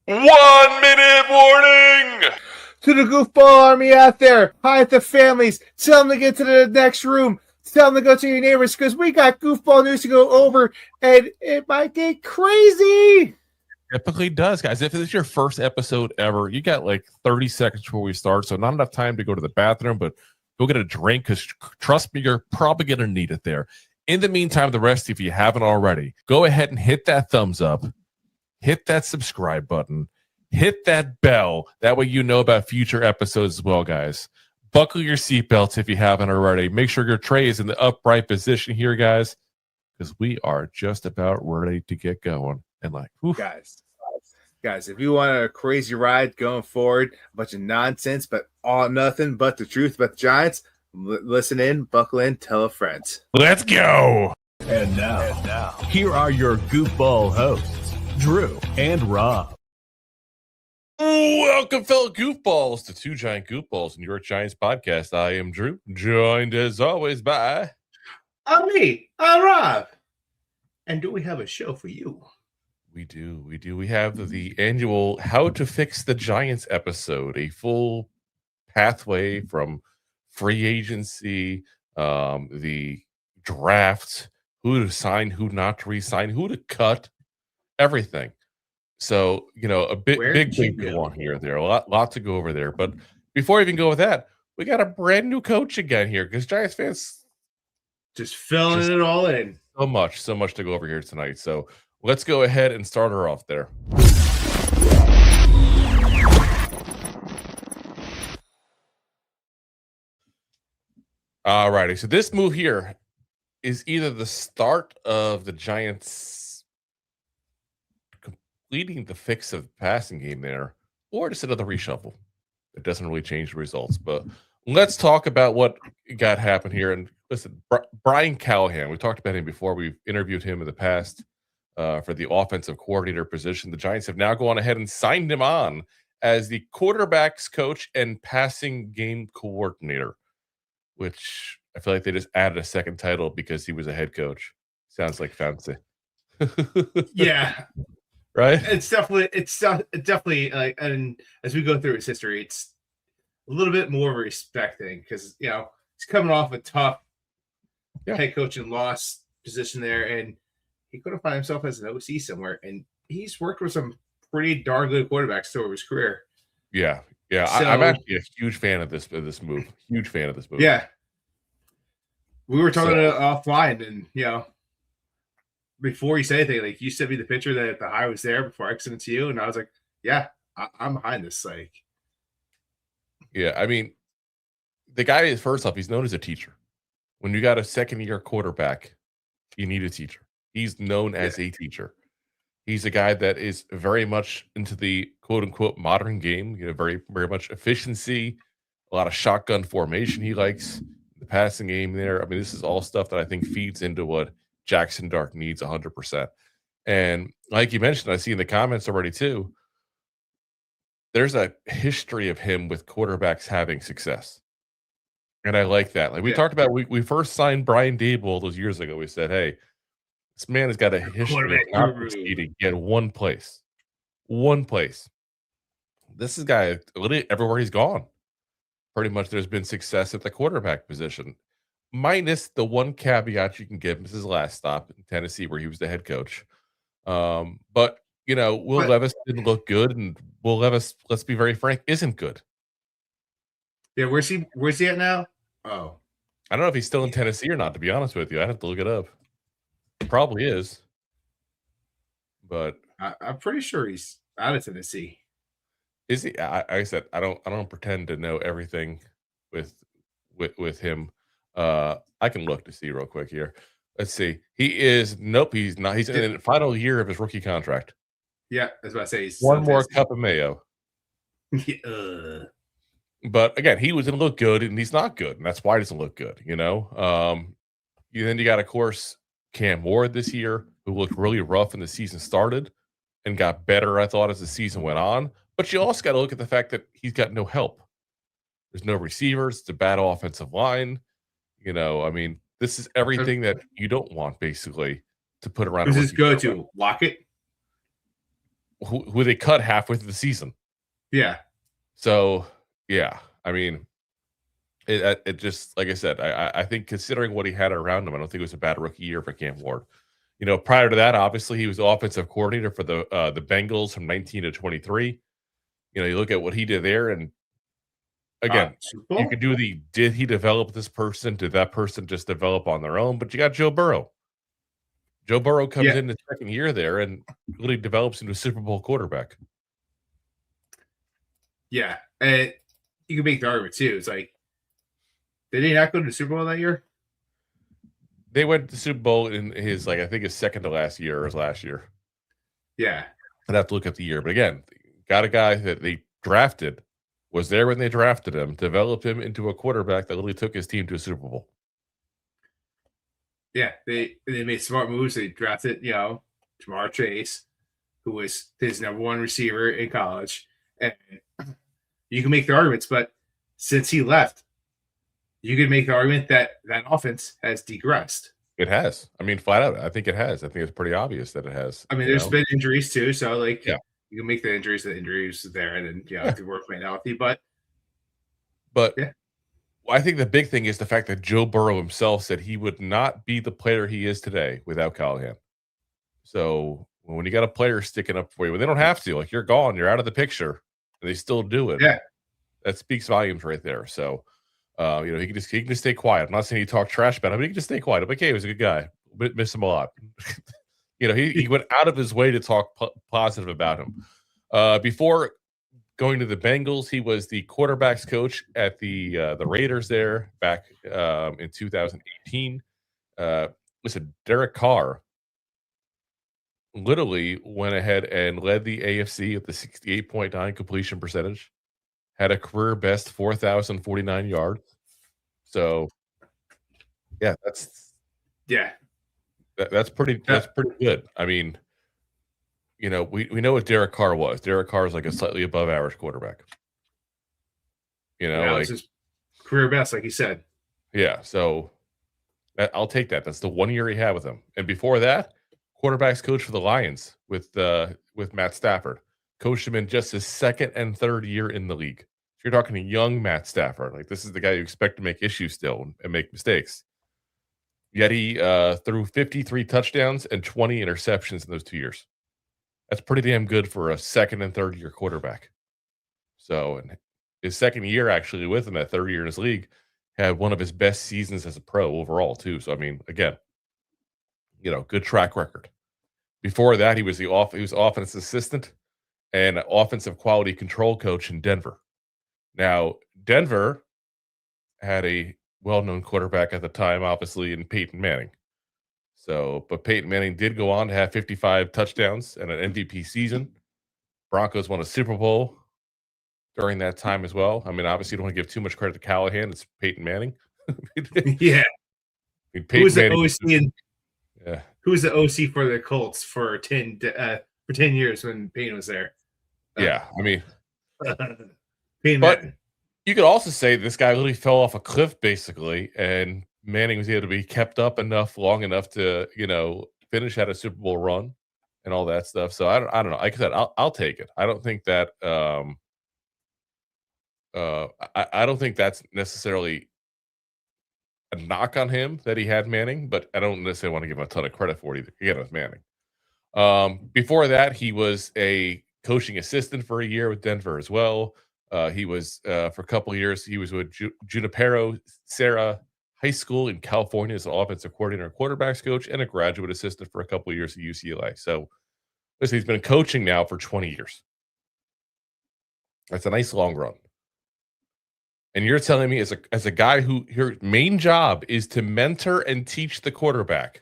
1 minute warning! To the goofball army out there, hi the families, tell them to get to the next room, tell them to go to your neighbors, because we got goofball news to go over, and it might get crazy. Typically does, guys. If it's your first episode ever, you got like 30 seconds before we start, so not enough time to go to the bathroom, but go get a drink, because trust me, you're probably going to need it there. In the meantime, the rest, if you haven't already, go ahead and hit that thumbs up, hit that subscribe button, hit that bell. That way you know about future episodes as well, guys. Buckle your seatbelts if you haven't already. Make sure your tray is in the upright position here, guys, because we are just about ready to get going. And like, oof. Guys, if you want a crazy ride going forward, a bunch of nonsense, but all nothing but the truth about the Giants, listen in, buckle in, tell a friend. Let's go. And now, here are your goofball hosts, Drew and Rob. Welcome, fellow goofballs, to Two Giant Goofballs and Your Giants podcast. I am Drew, joined as always by... I'm me, I'm Rob. And do we have a show for you? We do. We have the annual How to Fix the Giants episode, a full pathway from free agency, the draft, who to sign, who not to re-sign, who to cut, everything. So, a big one here. There a lot to go over there. But before we even go with that, we got a brand new coach again here, because Giants fans just filling it all in. So much to go over here tonight. So let's go ahead and start her off there. All righty. So this move here is either the start of the Giants completing the fix of the passing game there, or just another reshuffle. It doesn't really change the results. But let's talk about what got happened here. And listen, Brian Callahan, we talked about him before. We've interviewed him in the past for the offensive coordinator position. The Giants have now gone ahead and signed him on as the quarterbacks coach and passing game coordinator, which I feel like they just added a second title because he was a head coach. Sounds like fancy. Yeah. Right? It's definitely like, and as we go through his history, it's a little bit more respect thing, because he's coming off a tough head coach and loss position there, and he could have found himself as an OC somewhere, and he's worked with some pretty darn good quarterbacks over his career. Yeah. So, I'm actually a huge fan of this move. Huge fan of this move. Yeah. We were talking offline, and before you say anything, like, you sent me the picture that the high was there before I sent it to you, and I was like, yeah, I'm behind this. Like, yeah, I mean, the guy is, first off, he's known as a teacher. When you got a second-year quarterback, you need a teacher. He's known as a teacher. He's a guy that is very much into the quote-unquote modern game, very, very much efficiency, a lot of shotgun formation he likes, the passing game there. I mean, this is all stuff that I think feeds into what Jackson Dart needs 100%. And like you mentioned, I see in the comments already too, there's a history of him with quarterbacks having success. And I like that. Like we talked about, we first signed Brian Daboll those years ago. We said, hey, this man has got a history of not succeeding. He had one place. This is guy, literally everywhere he's gone, pretty much there's been success at the quarterback position. Minus the one caveat you can give him is his last stop in Tennessee, where he was the head coach. But Will Levis didn't look good, and Will Levis, let's be very frank, isn't good. Yeah, where's he at now? Oh, I don't know if he's still in Tennessee or not, to be honest with you. I have to look it up. He probably is. But I'm pretty sure he's out of Tennessee. Is he? I said I don't pretend to know everything with him. I can look to see real quick here. Let's see. He's not. He's in the final year of his rookie contract. Yeah, I was about to say he's one more cup of mayo. But again, he was going to look good, and he's not good, and that's why he doesn't look good. Then you got, of course, Cam Ward this year, who looked really rough when the season started and got better, I thought, as the season went on. But you also got to look at the fact that he's got no help. There's no receivers. It's a bad offensive line. I mean, this is everything that you don't want, basically, to put around. Who's this go to? Lockett? who they cut halfway through the season. Yeah. So yeah, I mean, it just like I said, I think considering what he had around him, I don't think it was a bad rookie year for Cam Ward. Prior to that, obviously he was offensive coordinator for the Bengals from 19 to 23. You look at what he did there, and again, you could do did he develop this person? Did that person just develop on their own? But you got Joe Burrow. Joe Burrow comes in the second year there and really develops into a Super Bowl quarterback. Yeah, and you can make the argument too. It's like, did he not go to the Super Bowl that year? They went to the Super Bowl in his, I think his second to last year or his last year. Yeah. I'd have to look up the year. But again, got a guy that they drafted, was there when they drafted him, developed him into a quarterback that literally took his team to a Super Bowl. Yeah, they made smart moves. They drafted, Jamar Chase, who was his number one receiver in college. And you can make the arguments, but since he left, you can make the argument that that offense has degressed. It has. I mean, flat out, I think it has. I think it's pretty obvious that it has. I mean, there's been injuries too, so you can make the injuries there, and then to work playing healthy. But yeah. I think the big thing is the fact that Joe Burrow himself said he would not be the player he is today without Callahan. So when you got a player sticking up for you, when they don't have to, you're gone, you're out of the picture, and they still do it. Yeah, that speaks volumes right there. So. He can just stay quiet. I'm not saying he talked trash about him, but he can just stay quiet. I'm like, hey, he was a good guy. Miss him a lot. He went out of his way to talk positive about him. Before going to the Bengals, he was the quarterbacks coach at the Raiders there back in 2018. Listen, Derek Carr literally went ahead and led the AFC at the 68.9 completion percentage. Had a career best 4,049 yards. So, yeah, that's pretty good. I mean, we know what Derek Carr was. Derek Carr is like a slightly above average quarterback. It's his career best, like you said. Yeah, so I'll take that. That's the 1 year he had with him, and before that, quarterbacks coach for the Lions with Matt Stafford. Coached him in just his second and third year in the league. So you're talking a young Matt Stafford. This is the guy you expect to make issues still and make mistakes. Yet he threw 53 touchdowns and 20 interceptions in those 2 years. That's pretty damn good for a second and third year quarterback. So in his second year actually with him, that third year in his league, had one of his best seasons as a pro overall too. So I mean, again, good track record. Before that, he was offensive assistant and offensive quality control coach in Denver. Now, Denver had a well-known quarterback at the time, obviously, in Peyton Manning. But Peyton Manning did go on to have 55 touchdowns and an MVP season. Broncos won a Super Bowl during that time as well. I mean, obviously, you don't want to give too much credit to Callahan. It's Peyton Manning. Yeah. Who was the OC? Who was the OC for the Colts for 10 years when Payne was there? Yeah, I mean, Payne but Manning. You could also say this guy literally fell off a cliff, basically, and Manning was able to be kept up long enough to, finish at a Super Bowl run and all that stuff. So I don't know. Like I said, I'll take it. I don't think that I don't think that's necessarily a knock on him that he had Manning, but I don't necessarily want to give him a ton of credit for it either. Again, with Manning. Before that, he was a coaching assistant for a year with Denver as well. He was for a couple of years. He was with Junipero Serra High School in California as an offensive coordinator and quarterbacks coach, and a graduate assistant for a couple of years at UCLA. So, listen, he's been coaching now for 20 years. That's a nice long run. And you're telling me, as a guy who your main job is to mentor and teach the quarterback,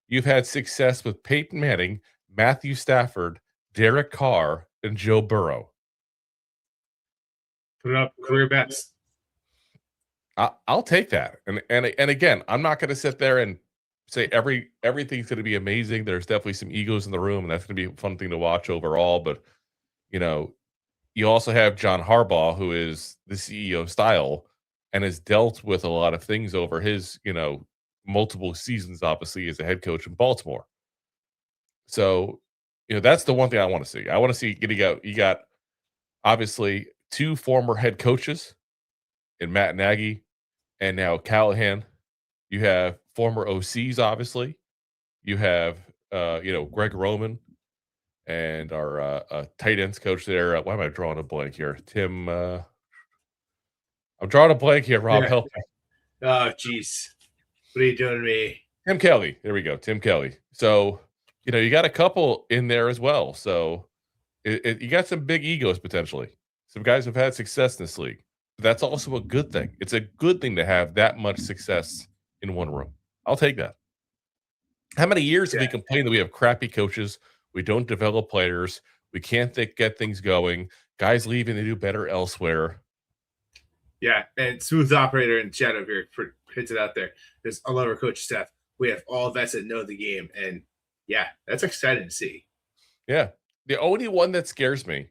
you've had success with Peyton Manning, Matthew Stafford, Derek Carr, and Joe Burrow. Put up career best. I'll take that. And again, I'm not going to sit there and say everything's going to be amazing. There's definitely some egos in the room, and that's going to be a fun thing to watch overall. But you also have John Harbaugh, who is the CEO style and has dealt with a lot of things over his multiple seasons, obviously, as a head coach in Baltimore. So that's the one thing I want to see. I want to see you got obviously 2 former head coaches in Matt Nagy and now Callahan. You have former OCs, obviously. You have Greg Roman and our tight ends coach there. Why am I drawing a blank here? Tim. I'm drawing a blank here, Rob. Yeah. Help me. Oh, jeez. What are you doing to me? Tim Kelly. There we go. Tim Kelly. So, you got a couple in there as well. So you got some big egos potentially. Some guys have had success in this league. But that's also a good thing. It's a good thing to have that much success in one room. I'll take that. How many years have we complained that we have crappy coaches? We don't develop players. We can't get things going. Guys leaving to do better elsewhere. Yeah, and smooth operator in chat over here hits it out there. There's a lot of our coach staff. We have all vets that know the game, and yeah, that's exciting to see. Yeah, the only one that scares me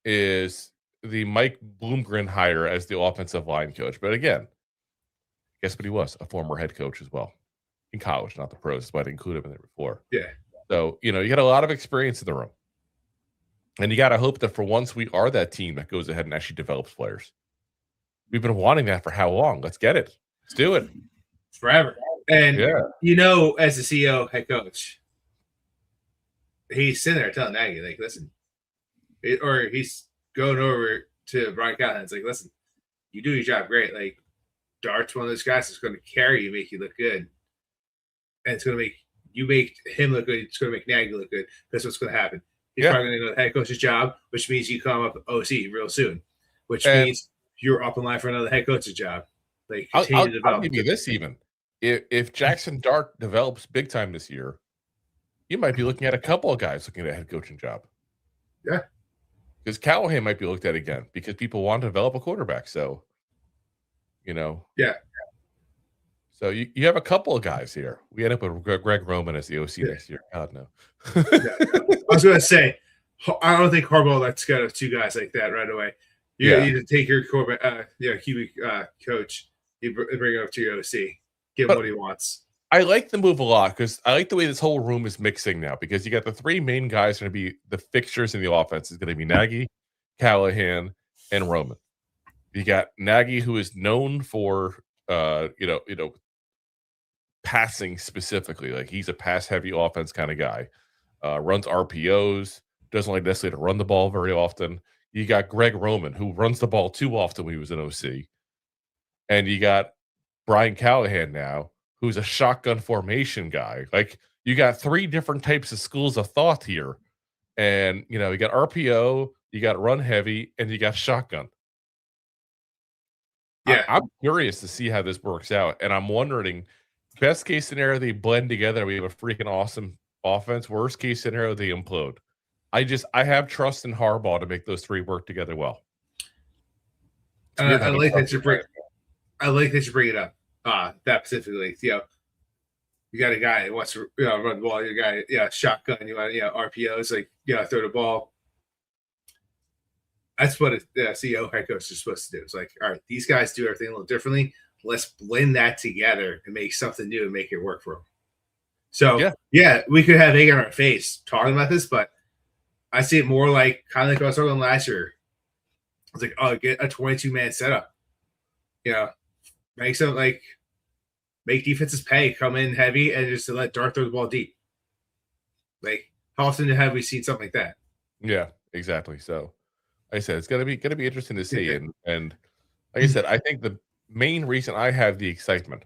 is the Mike Bloomgren hire as the offensive line coach. But again, guess what he was? A former head coach as well in college, not the pros. That's why I didn't include him in there before. Yeah. So, you got a lot of experience in the room. And you got to hope that for once we are that team that goes ahead and actually develops players. We've been wanting that for how long? Let's get it. Let's do it. Forever. And, as the CEO, head coach, he's sitting there telling Nagy, like, listen, or he's going over to Brian Callahan. It's like, listen, you do your job great. Like, Dart's one of those guys that's going to carry you, make you look good. And it's going to make him look good. It's going to make Nagy look good. That's what's going to happen. He's probably going to go to the head coach's job, which means you come up with OC real soon, which means you're up in line for another head coach's job. Like, I'll give you this even. If Jackson Dart develops big time this year, you might be looking at a couple of guys looking at a head coaching job. Yeah. Because Callahan might be looked at again because people want to develop a quarterback. So, Yeah. So you have a couple of guys here. We end up with Greg Roman as the OC next year. God, no. I was going to say, I don't think Harbaugh lets go 2 guys like that right away. You need to take your quarterback, QB coach, you bring it up to your OC, give him what he wants. I like the move a lot because I like the way this whole room is mixing now because you got the 3 main guys going to be the fixtures in the offense. It's going to be Nagy, Callahan, and Roman. You got Nagy, who is known for passing specifically. Like he's a pass-heavy offense kind of guy. Runs RPOs, doesn't like necessarily to run the ball very often. You got Greg Roman, who runs the ball too often when he was an OC. And you got Brian Callahan now, who's a shotgun formation guy. Like you got 3 different types of schools of thought here. And, you got RPO, you got run heavy, and you got shotgun. Yeah. I'm curious to see how this works out. And I'm wondering, best case scenario, they blend together. We have a freaking awesome offense. Worst case scenario, they implode. I have trust in Harbaugh to make those 3 work together well. I like that you bring it up. That specifically. You got a guy that wants to run the ball. You got a shotgun. You want RPOs, like throw the ball. That's what a CEO head coach is supposed to do. It's like, all right, these guys do everything a little differently. Let's blend that together and make something new and make it work for them. So we could have egg on our face talking about this, but I see it more like kind of like what I was talking last year. It's like, get a 22-man setup. Make something like make defenses pay, come in heavy, and just to let Dart throw the ball deep. Like, how often have we seen something like that? Yeah, exactly. So, like I said, it's gonna be interesting to see. And like I said, I think the main reason I have the excitement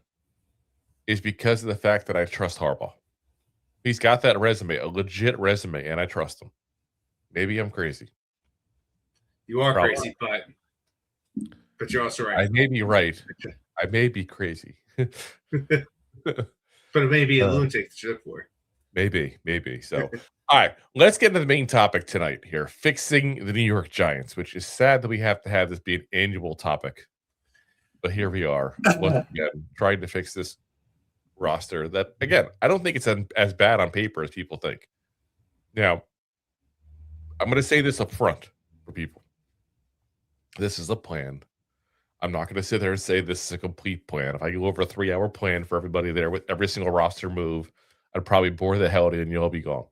is because of the fact that I trust Harbaugh. He's got that resume, a legit resume, and I trust him. Maybe I'm crazy. You are crazy, but you're also right. I may be right. I may be crazy. But it may be a lunatic to look for. Maybe. So, all right, let's get into the main topic tonight here, fixing the New York Giants, which is sad that we have to have this be an annual topic. But here we are, once again, trying to fix this roster that, again, I don't think it's as bad on paper as people think. Now, I'm going to say this up front for people. This is a plan. I'm not going to sit there and say this is a complete plan. If I go over a 3-hour plan for everybody there with every single roster move, I'd probably bore the hell out of you and you'll all be gone.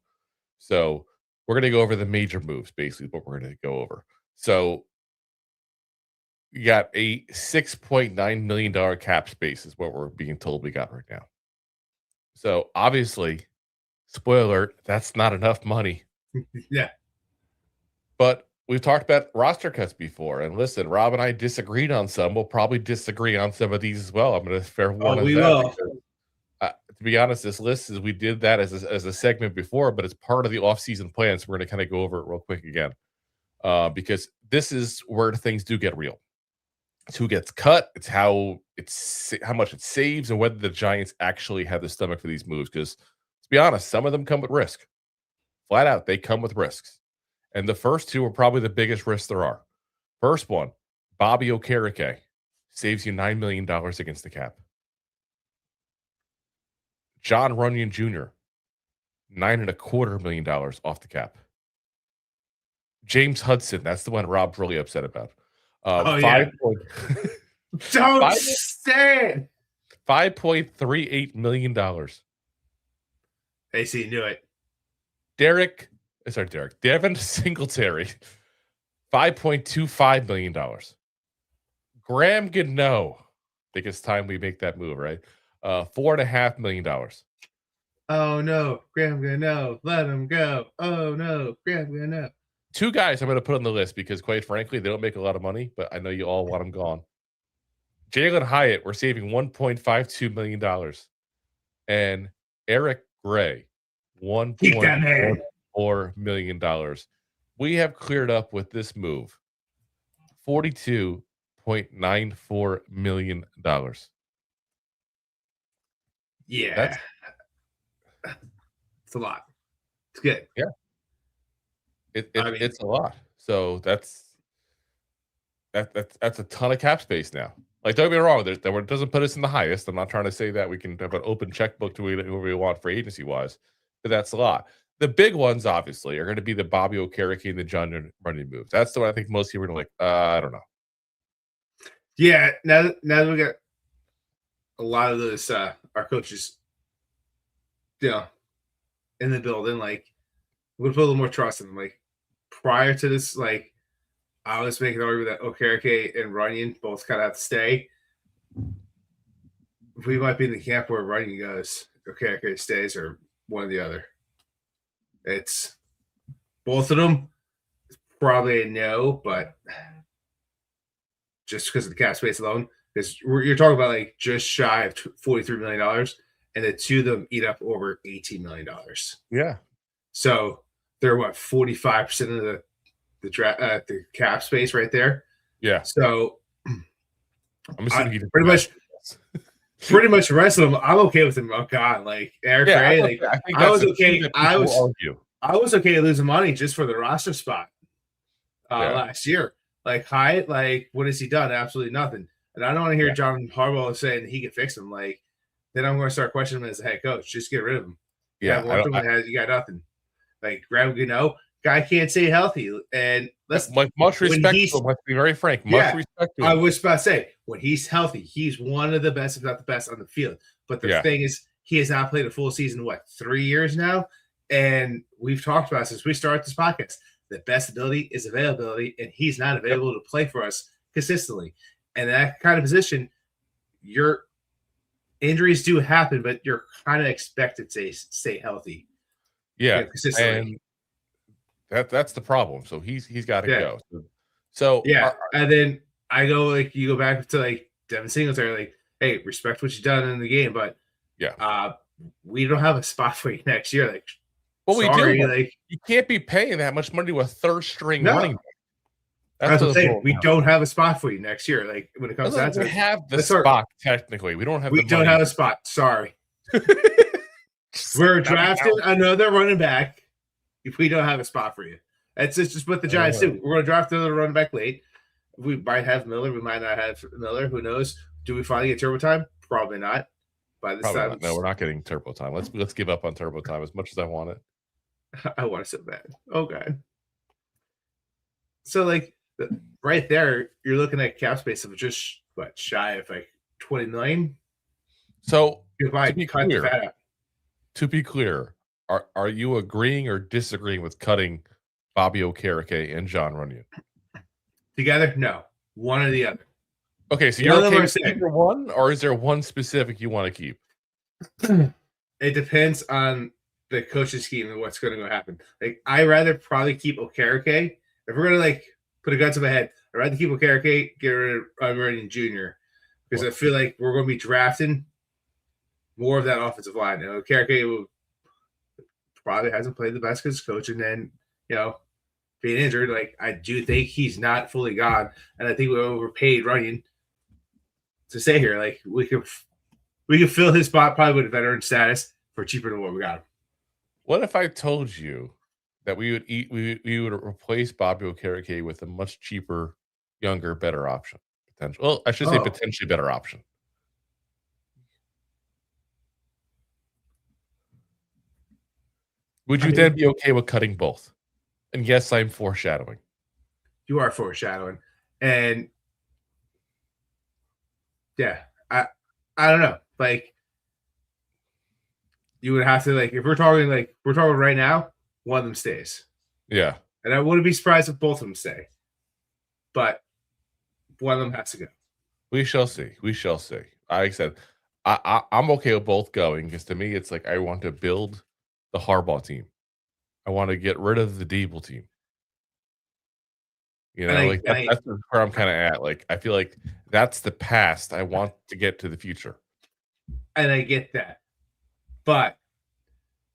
So we're going to go over the major moves, basically, what we're going to go over. So you got a $6.9 million cap space is what we're being told we got right now. So obviously, spoiler alert, that's not enough money. Yeah. But we've talked about roster cuts before. And listen, Rob and I disagreed on some. We'll probably disagree on some of these as well. I'm going to fair warn we that. will. Because, to be honest, this list is we did that as a segment before, but it's part of the offseason plan. So we're going to kind of go over it real quick again. Because this is where things do get real. It's who gets cut. It's how much it saves and whether the Giants actually have the stomach for these moves. Because to be honest, some of them come with risk. Flat out, they come with risks. And the first two are probably the biggest risks there are. First one, Bobby Okereke saves you $9 million against the cap. Jon Runyan Jr., $9.25 million off the cap. James Hudson, that's the one Rob's really upset about. Don't say it. $5.38 million. AC knew it. Devin Singletary, $5.25 million. Graham Gano, I think it's time we make that move, right? $4.5 million. Oh no, Graham Gano, let him go. Oh no, Graham Gano. Two guys I'm going to put on the list because, quite frankly, they don't make a lot of money, but I know you all want them gone. Jalin Hyatt, we're saving $1.52 million. And Eric Gray, $1.4 million. We have cleared up with this move $42.94 million. Yeah. It's a lot. It's good. Yeah. It's a lot. So that's a ton of cap space now. Like, don't get me wrong, that doesn't put us in the highest. I'm not trying to say that we can have an open checkbook to whoever we want for agency wise, but that's a lot. The big ones, obviously, are going to be the Bobby Okereke and the Jon Runyan moves. That's the one I think most people are like, I don't know. Yeah, now that we got a lot of those, our coaches, in the building, like, we'll put a little more trust in them. Like, prior to this, like, I was making the argument that Okereke and Runyan both kind of have to stay. We might be in the camp where Runyan goes, Okereke stays, or one or the other. It's both of them. It's probably a no, but just because of the cap space alone, because you're talking about like just shy of $43 million, and the two of them eat up over $18 million. Yeah. So they're 45% of the cap space right there. Yeah. So I'm assuming pretty much the rest of them, I'm okay with them. Oh God, like Eric Gray, like I was okay. I was okay losing money just for the roster spot last year. Like Hyatt, like what has he done? Absolutely nothing. And I don't want to hear John Harbaugh saying he can fix him. Like then I'm going to start questioning him as a head coach. Just get rid of him. Yeah, you got nothing. Like Graham Gano, guy can't stay healthy. And let's much respect to him. Let's be very frank. Much respect to him. I was about to say, when he's healthy, he's one of the best, if not the best, on the field. But the thing is, he has not played a full season, 3 years now? And we've talked about since we started this podcast, the best ability is availability, and he's not available to play for us consistently. And that kind of position, your injuries do happen, but you're kind of expected to stay healthy. Yeah, consistently. And that's the problem. So he's got to go. So and then I go you go back to Devin Singletary, hey, respect what you've done in the game, but we don't have a spot for you next year. We do. You can't be paying that much money to a third string running back. That's what I'm saying. We don't have a spot for you next year. Like when it comes to that, we have the spot technically. We don't have. We don't have a spot. Sorry. We're drafting another running back if we don't have a spot for you. It's just what the Giants do. We're going to draft another running back late. We might have Miller. We might not have Miller. Who knows? Do we finally get turbo time? Probably not. By this time, no, we're not getting turbo time. Let's give up on turbo time as much as I want it. I want it so bad. Okay. So right there, you're looking at cap space of just shy of 20 million. So to be clear, Are you agreeing or disagreeing with cutting Bobby Okereke and Jon Runyan? Together? No. One or the other. Okay, so you're okay with either one, or is there one specific you want to keep? It depends on the coaching scheme and what's going to happen. Like, I rather probably keep Okereke. If we're going to put a gun to my head, I'd rather keep Okereke, get rid of Runyan Jr. because I feel like we're going to be drafting more of that offensive line. And Okereke probably hasn't played the best because coach, and then being injured. I do think he's not fully gone, and I think we overpaid Runyan to stay here. We could fill his spot probably with veteran status for cheaper than what we got him. What if I told you that we would replace Bobby Okereke with a much cheaper, younger, better option? Well, I should say potentially better option. Would you then be okay with cutting both? And yes, I'm foreshadowing. You are foreshadowing. And yeah, I don't know. You would have to if we're talking right now, one of them stays. Yeah. And I wouldn't be surprised if both of them stay. But one of them has to go. We shall see. We shall see. Like I said, I'm okay with both going because to me, it's I want to build the Harbaugh team. I want to get rid of the Dable team. That's where I'm kind of at. I feel like that's the past. I want to get to the future. And I get that. But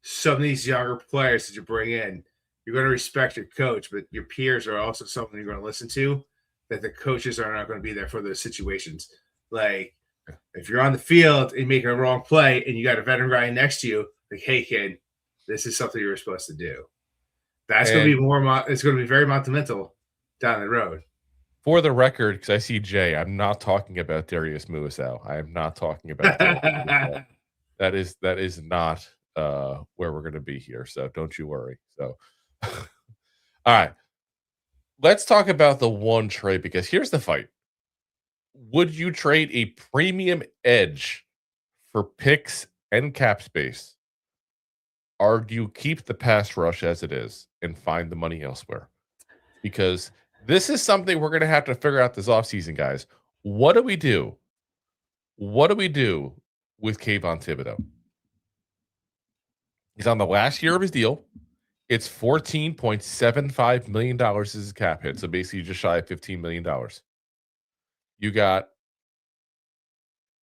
some of these younger players that you bring in, you're going to respect your coach, but your peers are also something you're going to listen to, that the coaches are not going to be there for those situations. If you're on the field and making a wrong play and you got a veteran guy next to you, hey, kid, this is something you were supposed to do. That's going to be it's going to be very monumental down the road. For the record, because I see Jay, I'm not talking about Darius Muasau. I am not talking about that is not where we're going to be here. So don't you worry. So, all right, let's talk about the one trade, because here's the fight. Would you trade a premium edge for picks and cap space? Or do you keep the pass rush as it is and find the money elsewhere? Because this is something we're going to have to figure out this offseason, guys. What do we do? What do we do with Kayvon Thibodeaux? He's on the last year of his deal. It's $14.75 million is his cap hit. So basically just shy of $15 million. You got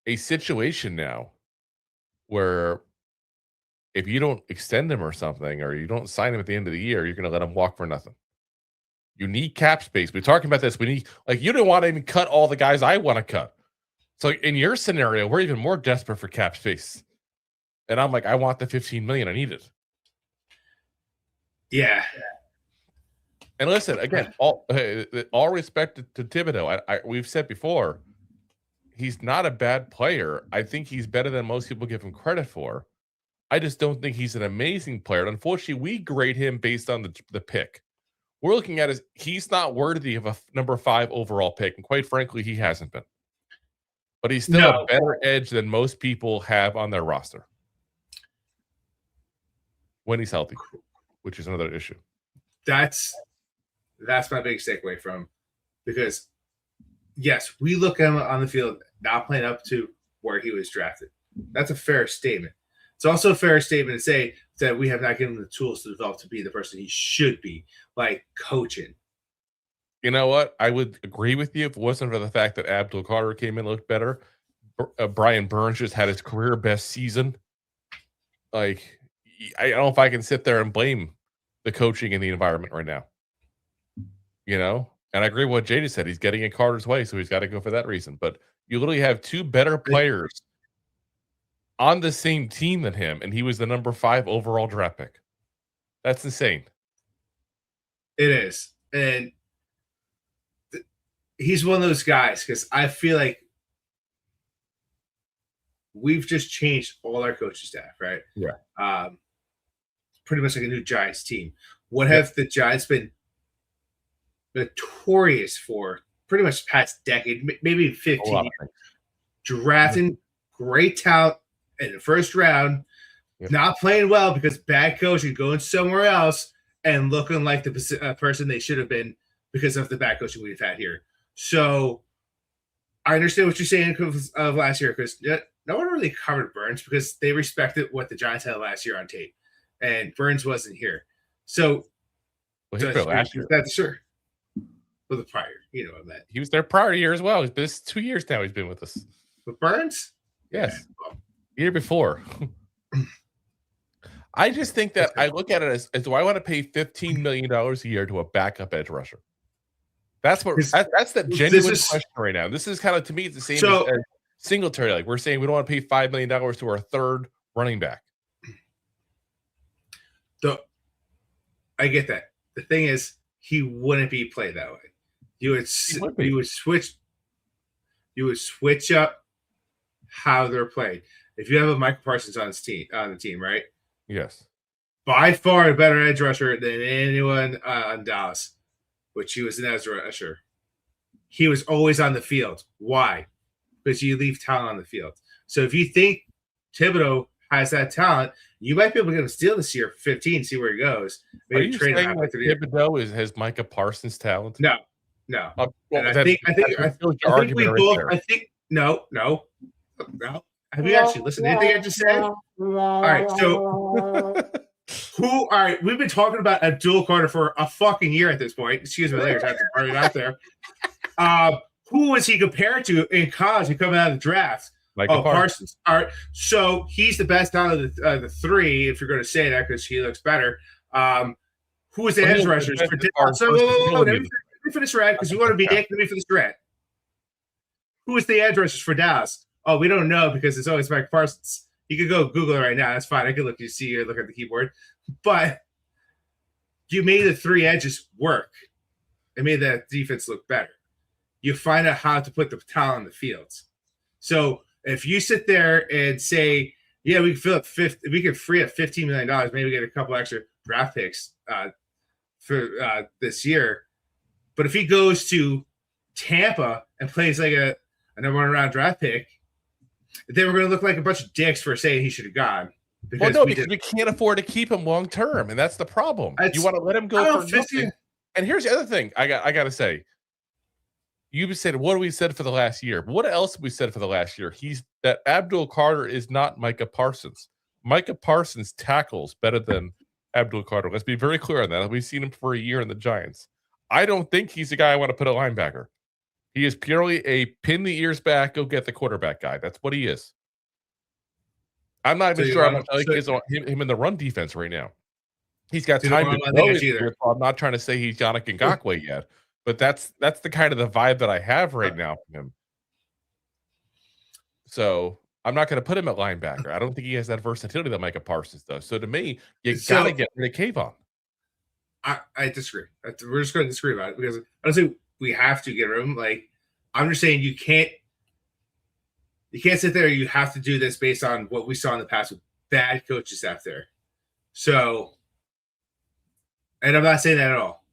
a situation now where if you don't extend him or something, or you don't sign him at the end of the year, you're going to let him walk for nothing. You need cap space. We're talking about this. We need, you don't want to even cut all the guys I want to cut. So in your scenario, we're even more desperate for cap space. And I'm I want the $15 million. I need it. Yeah. And listen, again, all respect to Thibodeaux. We've said before, he's not a bad player. I think he's better than most people give him credit for. I just don't think he's an amazing player. Unfortunately, we grade him based on the pick. We're looking at he's not worthy of a number 5 overall pick, and quite frankly, he hasn't been. But he's still a better edge than most people have on their roster when he's healthy, which is another issue. That's my biggest takeaway from, because yes, we look at him on the field not playing up to where he was drafted. That's a fair statement. It's also a fair statement to say that we have not given him the tools to develop to be the person he should be, coaching. You know what? I would agree with you if it wasn't for the fact that Abdul Carter came in and looked better. Brian Burns just had his career best season. I don't know if I can sit there and blame the coaching and the environment right now. And I agree with what Jay just said. He's getting in Carter's way, so he's got to go for that reason. But you literally have 2 better players on the same team than him, and he was the number 5 overall draft pick. That's insane. It is. And he's one of those guys, because I feel like we've just changed all our coaching staff, right? Yeah. Pretty much like a new Giants team. What have the Giants been notorious for pretty much the past decade, maybe 15 years? Drafting great talent in the first round Not playing well because bad coaching, going somewhere else and looking like the person they should have been because of the bad coaching we've had here. So I understand what you're saying of last year because no one really covered Burns because they respected what the Giants had last year on tape, and Burns wasn't here. So last year. That's sure. For the prior, what I meant. He was there prior year as well. This 2 years now he's been with us. With Burns? Yes. Yeah. Year before. I just think that I look at it as do I want to pay $15 million a year to a backup edge rusher? That's the genuine question right now. This is kind of, to me, it's the same as Singletary. Like we're saying we don't want to pay $5 million to our third running back. I get that. The thing is, he wouldn't be played that way. You would switch up how they're played. If you have a Michael Parsons on the team, right? Yes. By far a better edge rusher than anyone on Dallas, which he was an edge rusher. He was always on the field. Why? Because you leave talent on the field. So if you think Thibodeaux has that talent, you might be able to get him steal this year for 15, see where he goes. Maybe are you saying that Thibodeaux has Micah Parsons' talent? No. Well, I think we both. Right, I think no. Have you actually listened to anything I just said? All right, so all right, we've been talking about Abdul Carter for a fucking year at this point. Excuse me, there's to burn it out there. Who was he compared to in college and coming out of the draft? Parsons. All right, so he's the best out of the three, if you're going to say that, because he looks better. Who was the edge rushers for Dallas? Let me finish red because you want to be Nick. Let me finish red. Who was the edge rushers for Dallas? Oh, we don't know because it's always Mike Parsons. You could go Google it right now. That's fine. I can look at the keyboard. But you made the three edges work. It made that defense look better. You find out how to put the talent on the fields. So if you sit there and say, yeah, we can free up $15 million, maybe get a couple extra draft picks for this year. But if he goes to Tampa and plays like a number one round draft pick, they were going to look like a bunch of dicks for saying he should have gone. Because we can't afford to keep him long term, and that's the problem. You want to let him go for nothing. And here's the other thing I got to say. You said, what we said for the last year. What else we said for the last year? That Abdul Carter is not Micah Parsons. Micah Parsons tackles better than Abdul Carter. Let's be very clear on that. We've seen him for a year in the Giants. I don't think he's the guy I want to put a linebacker. He is purely a pin the ears back, go get the quarterback guy. That's what he is. I'm not even sure how much I like him in the run defense right now. He's got time to grow either. I'm not trying to say he's Yannick Ngakoue yet, but that's the kind of the vibe that I have right now from him. So I'm not going to put him at linebacker. I don't think he has that versatility that Micah Parsons does. So to me, you got to get rid of Kayvon. I disagree. We're just going to disagree about it because I don't think we have to get rid of him. Like, I'm just saying you can't sit there. You have to do this based on what we saw in the past with bad coaches out there. So, and I'm not saying that at all.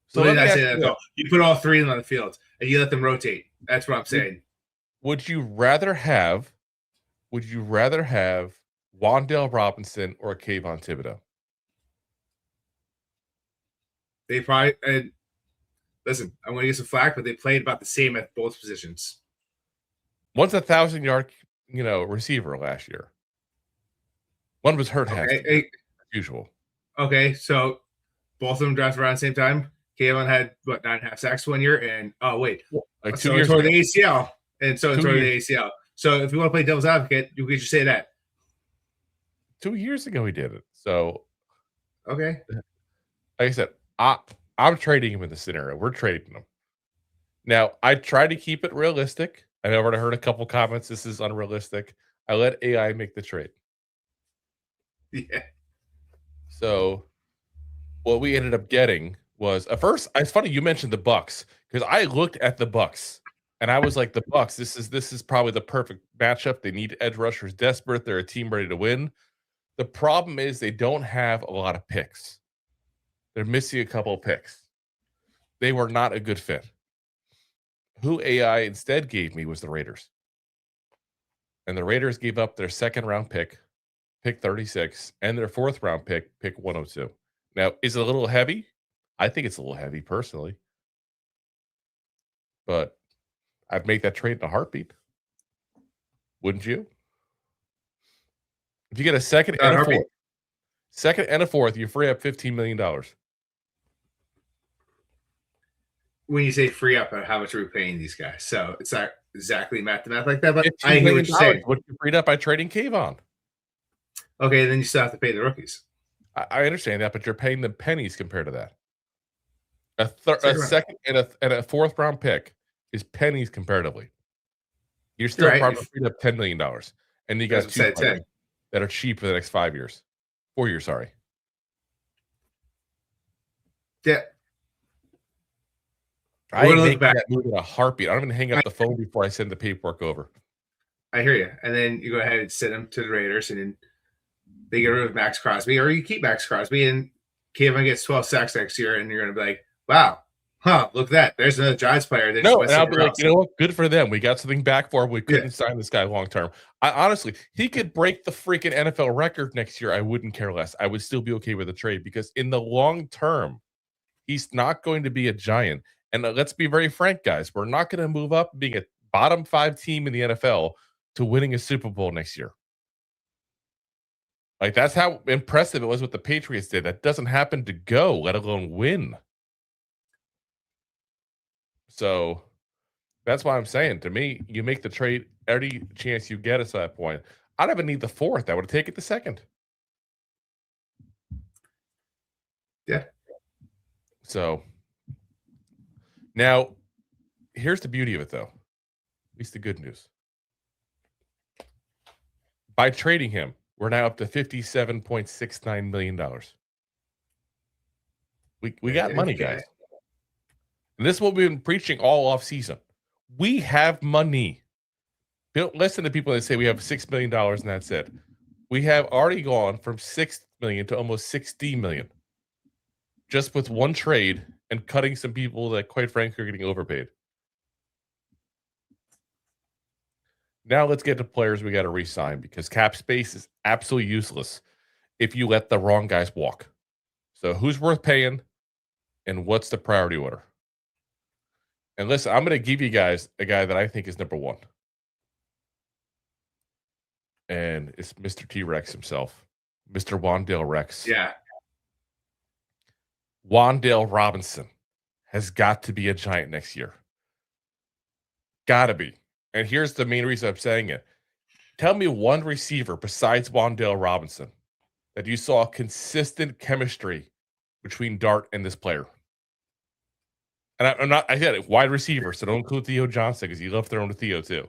So I'm not saying that at all. You put all three of them on the field and you let them rotate. That's what I'm saying. Would you rather have Wan'Dale Robinson or Kayvon Thibodeaux? They probably listen. I'm going to get some flack, but they played about the same at both positions. One's 1,000-yard, receiver last year. One was hurt half usual. Okay, so both of them drafted around the same time. Kayvon had 9.5 sacks 1 year, and like 2 years toward the ACL, and so toward the ACL. So if you want to play devil's advocate, you could just say that 2 years ago he did it. So okay, like I said, I'm trading him in the scenario. We're trading him. Now, I try to keep it realistic. I've already heard a couple comments. This is unrealistic. I let AI make the trade. Yeah. So what we ended up getting was first. It's funny you mentioned the Bucks because I looked at the Bucks and I was like, the Bucks. This is probably the perfect matchup. They need edge rushers desperate. They're a team ready to win. The problem is they don't have a lot of picks. They're missing a couple of picks. They were not a good fit. Who AI instead gave me was the Raiders. And the Raiders gave up their second-round pick 36, and their fourth-round pick 102. Now, is it a little heavy? I think it's a little heavy, personally. But I'd make that trade in a heartbeat. Wouldn't you? If you get a second and a fourth, you free up $15 million. When you say free up, how much are we paying these guys? So it's not exactly math like that, but I hear what you're saying. What you freed up by trading Kayvon. Okay, then you still have to pay the rookies. I understand that, but you're paying them pennies compared to that. A second and a fourth round pick is pennies comparatively. You're still probably freed up $10 million. And you got 2 that are cheap for the next 4 years, sorry. Yeah. I make that move in a heartbeat. I don't even hang up the phone before I send the paperwork over. I hear you. And then you go ahead and send them to the Raiders, and then they get rid of Max Crosby, or you keep Max Crosby, and Kayvon gets 12 sacks next year, and you're going to be like, wow, look at that. There's another Giants player. And I'll be like, you know what? Good for them. We got something back for him. We couldn't sign this guy long term. Honestly, he could break the freaking NFL record next year. I wouldn't care less. I would still be okay with the trade because in the long term, he's not going to be a Giant. And let's be very frank, guys. We're not going to move up being a bottom 5 team in the NFL to winning a Super Bowl next year. Like, that's how impressive it was what the Patriots did. That doesn't happen to go, let alone win. So that's why I'm saying, to me, you make the trade every chance you get us to that point. I don't even need the fourth. I would have taken the second. Yeah. So now, here's the beauty of it, though. At least the good news. By trading him, we're now up to $57.69 million. We got money, guys. And this is what we've been preaching all off season. We have money. Don't listen to people that say we have $6 million and that's it. We have already gone from $6 million to almost $60 million. Just with one trade and cutting some people that, quite frankly, are getting overpaid. Now let's get to players we got to re-sign because cap space is absolutely useless if you let the wrong guys walk. So who's worth paying and what's the priority order? And listen, I'm going to give you guys a guy that I think is number one. And it's Mr. T-Rex himself, Mr. Wan'Dale Rex. Yeah. Wan'Dale Robinson has got to be a Giant next year. Got to be. And here's the main reason I'm saying it. Tell me one receiver besides Wan'Dale Robinson that you saw consistent chemistry between Dart and this player. And I said it, wide receiver, so don't include Theo Johnson because you love throwing to Theo too.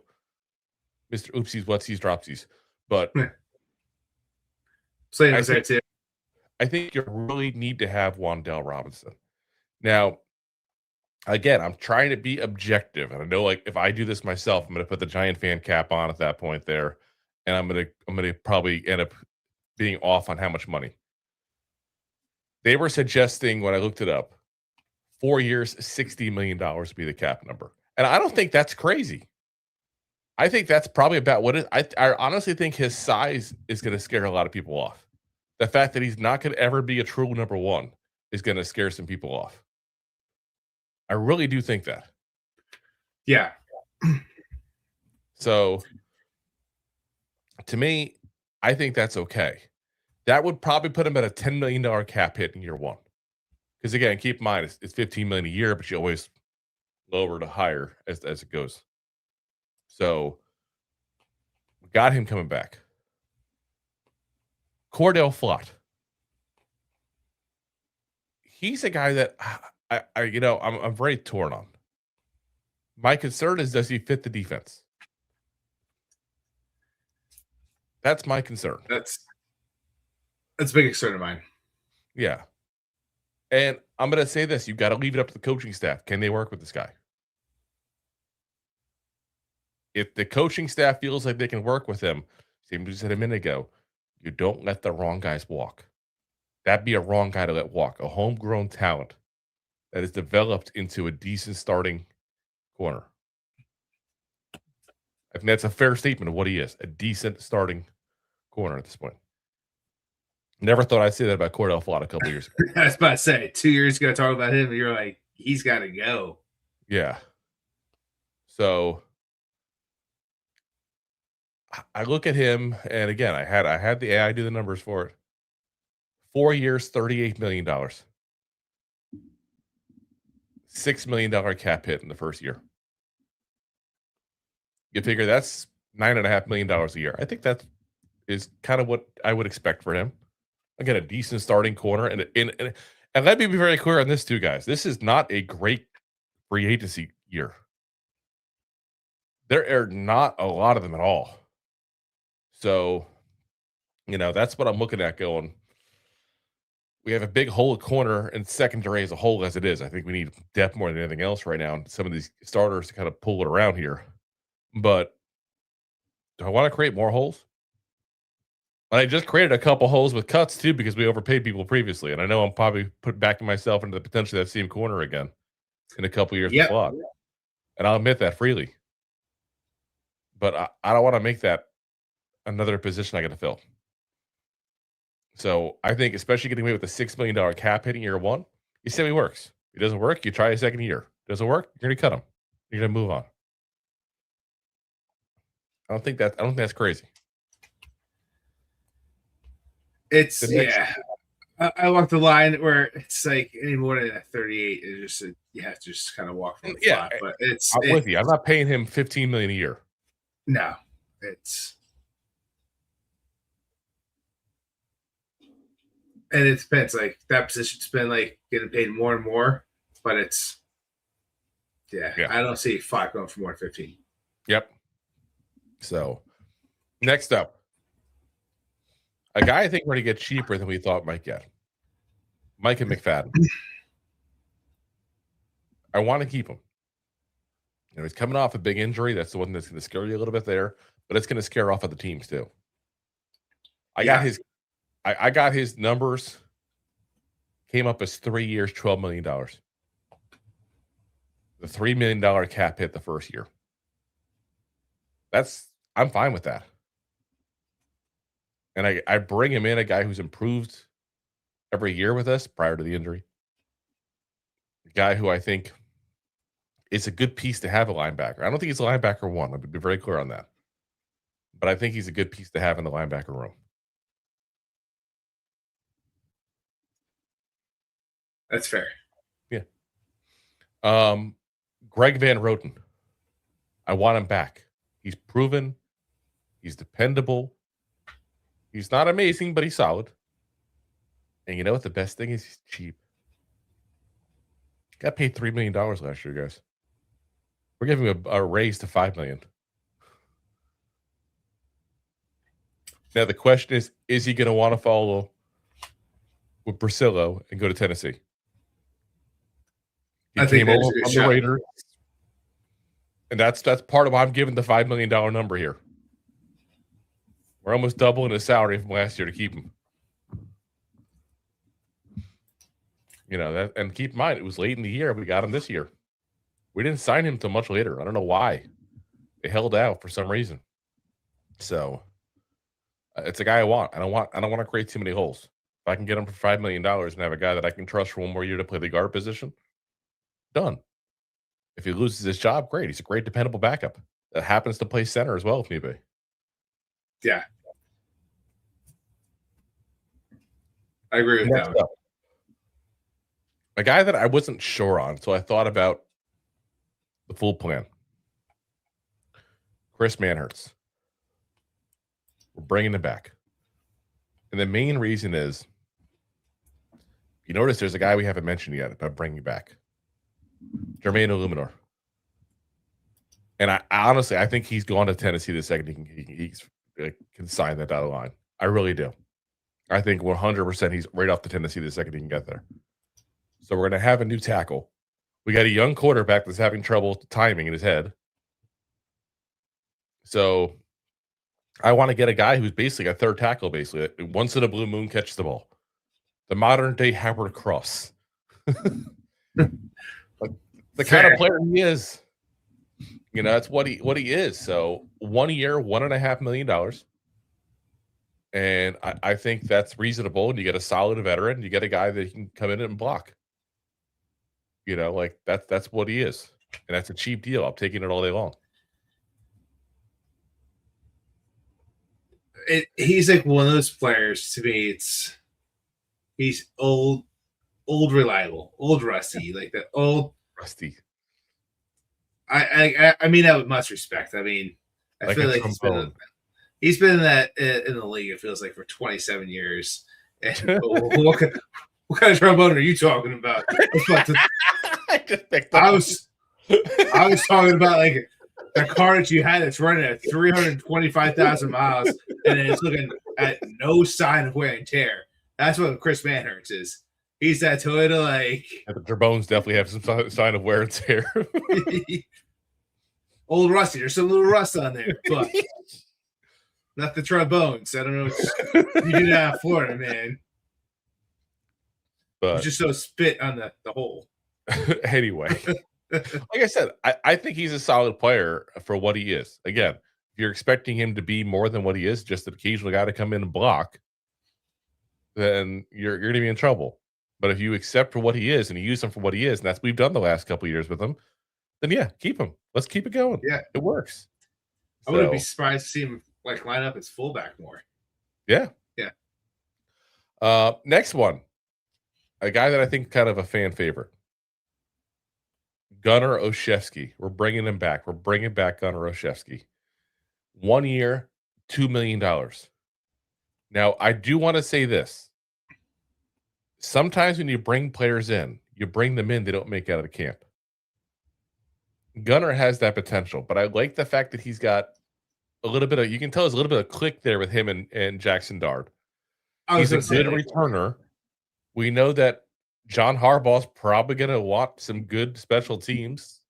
Mr. Oopsies, Whatsies, Dropsies. But I think you really need to have Wan'Dale Robinson. Now, again, I'm trying to be objective, and I know, like, if I do this myself, I'm going to put the Giant fan cap on at that point there, and I'm going to probably end up being off on how much money. They were suggesting when I looked it up, 4 years, $60 million would be the cap number, and I don't think that's crazy. I think that's probably about what it. I honestly think his size is going to scare a lot of people off. The fact that he's not going to ever be a true number one is going to scare some people off. I really do think that. Yeah. So, to me, I think that's okay. That would probably put him at a $10 million cap hit in year one. Because, again, keep in mind, it's $15 million a year, but you always lower to higher as it goes. So, we got him coming back. Cor'Dale Flott. He's a guy that I'm very torn on. My concern is, does he fit the defense? That's my concern. That's a big concern of mine. Yeah. And I'm going to say this. You've got to leave it up to the coaching staff. Can they work with this guy? If the coaching staff feels like they can work with him, same as you said a minute ago, you don't let the wrong guys walk. That'd be a wrong guy to let walk. A homegrown talent that is developed into a decent starting corner. I think that's a fair statement of what he is, a decent starting corner at this point. Never thought I'd say that about Cor'Dale Flott a couple years ago. I was about to say, 2 years ago, talk about him, and you're like, he's got to go. Yeah. So I look at him, and again, I had the AI do the numbers for it. 4 years, $38 million. $6 million cap hit in the first year. You figure that's $9.5 million a year. I think that is kind of what I would expect for him. Again, a decent starting corner, and let me be very clear on this too, guys. This is not a great free agency year. There are not a lot of them at all. So, that's what I'm looking at going. We have a big hole at corner and secondary as a whole as it is. I think we need depth more than anything else right now. And some of these starters to kind of pull it around here. But do I want to create more holes? And I just created a couple holes with cuts too because we overpaid people previously. And I know I'm probably backing myself into the potential of that same corner again in a couple years with Flott. And I'll admit that freely. But I don't want to make that another position I got to fill. So I think, especially getting away with a $6 million cap hitting year one, you say it works. It doesn't work, you try a second year. Doesn't work, you're going to cut him. You're going to move on. I don't think that's crazy. It's I walk the line where it's like any more than that 38 is just you have to just kind of walk from the flat. But I'm with you. I'm not paying him $15 million a year. No, and it depends. Like that position's been like getting paid more and more, but it's I don't see Flott going for more than 15. Yep. So next up, a guy I think we're going to get cheaper than we thought might get. Micah McFadden. I want to keep him. He's coming off a big injury. That's the one that's going to scare you a little bit there, but it's going to scare off other teams too. I got his numbers. Came up as 3 years, $12 million. The $3 million cap hit the first year. I'm fine with that. And I bring him in, a guy who's improved every year with us prior to the injury. A guy who I think is a good piece to have a linebacker. I don't think he's a linebacker one. Let me be very clear on that. But I think he's a good piece to have in the linebacker room. That's fair. Yeah. Greg Van Roten. I want him back. He's proven. He's dependable. He's not amazing, but he's solid. And you know what the best thing is? He's cheap. Got paid $3 million last year, guys. We're giving him a raise to $5 million. Now the question is he going to want to follow with Brasillo and go to Tennessee? He came over from the Raiders. And that's part of why I'm giving the $5 million number here. We're almost doubling his salary from last year to keep him. And keep in mind, it was late in the year. We got him this year. We didn't sign him until much later. I don't know why. They held out for some reason. So it's a guy I want. I don't want to create too many holes. If I can get him for $5 million and have a guy that I can trust for one more year to play the guard position, done. If he loses his job, great. He's a great dependable backup that happens to play center as well if need be. Yeah. I agree with that. A guy that I wasn't sure on, so I thought about the full plan. Chris Manhertz. We're bringing him back. And the main reason is, you notice there's a guy we haven't mentioned yet about bringing back. Jermaine Eluemunor. And I honestly think he's gone to Tennessee the second he can sign that dotted line. I really do. I think 100% he's right off to Tennessee the second he can get there. So we're going to have a new tackle. We got a young quarterback that's having trouble timing in his head. So I want to get a guy who's basically a third tackle, basically. Once in a blue moon, catches the ball. The modern-day Howard Cross. The kind of player he is. You know, that's what he is. So 1 year, $1.5 million. And I think that's reasonable. And you get a solid veteran, you get a guy that can come in and block. You know, like that's what he is. And that's a cheap deal. I'm taking it all day long. He's like one of those players to me. He's old reliable, old rusty, like that old Rusty. I mean that with much respect. I mean, I Like feel a like he's been in the league. It feels like for 27 years. And what kind of trombone are you talking about? I just picked up. I was talking about like the car that you had that's running at 325,000 miles, and it's looking at no sign of wear and tear. That's what Chris Manhertz is. He's that Toyota like. The trombones definitely have some sign of wear and tear. Old rusty. There's some little rust on there, but not the trombones. I don't know what you do that in Florida, man. But you just so spit on the hole. Anyway, like I said, I think he's a solid player for what he is. Again, if you're expecting him to be more than what he is, just an occasional guy to come in and block, then you're going to be in trouble. But if you accept for what he is and you use him for what he is, and that's what we've done the last couple of years with him, then yeah, keep him. Let's keep it going. Yeah, it works. I wouldn't be surprised to see him like line up as fullback more. Yeah. Next one, a guy that I think kind of a fan favorite, Gunnar Olszewski. We're bringing him back. We're bringing back Gunnar Olszewski. 1 year, $2 million. Now, I do want to say this. Sometimes when you bring players in, you bring them in, they don't make it out of the camp. Gunnar has that potential, but I like the fact that he's got a little bit of, you can tell there's a little bit of click there with him and Jackson Dart. He's a good returner. We know that John Harbaugh's probably going to want some good special teams.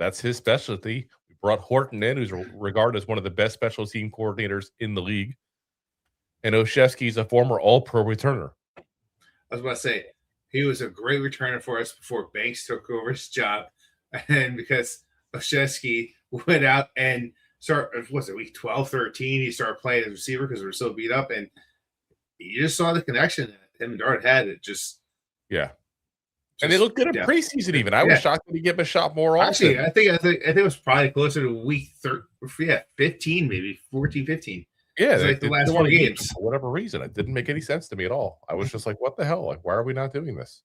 That's his specialty. We brought Horton in, who's regarded as one of the best special team coordinators in the league. And Olszewski's a former all-pro returner. I was about to say, he was a great returner for us before Banks took over his job. And because Olszewski went out and week 12, 13, he started playing as receiver because we were so beat up. And you just saw the connection that him and Dart had. It just and they looked good in preseason. Even I was shocked that he get a shot more often. Actually, I think it was probably closer to week 15, maybe 14, 15. Yeah, like the last 4 games. For whatever reason, it didn't make any sense to me at all. I was just like, "What the hell? Like, why are we not doing this?"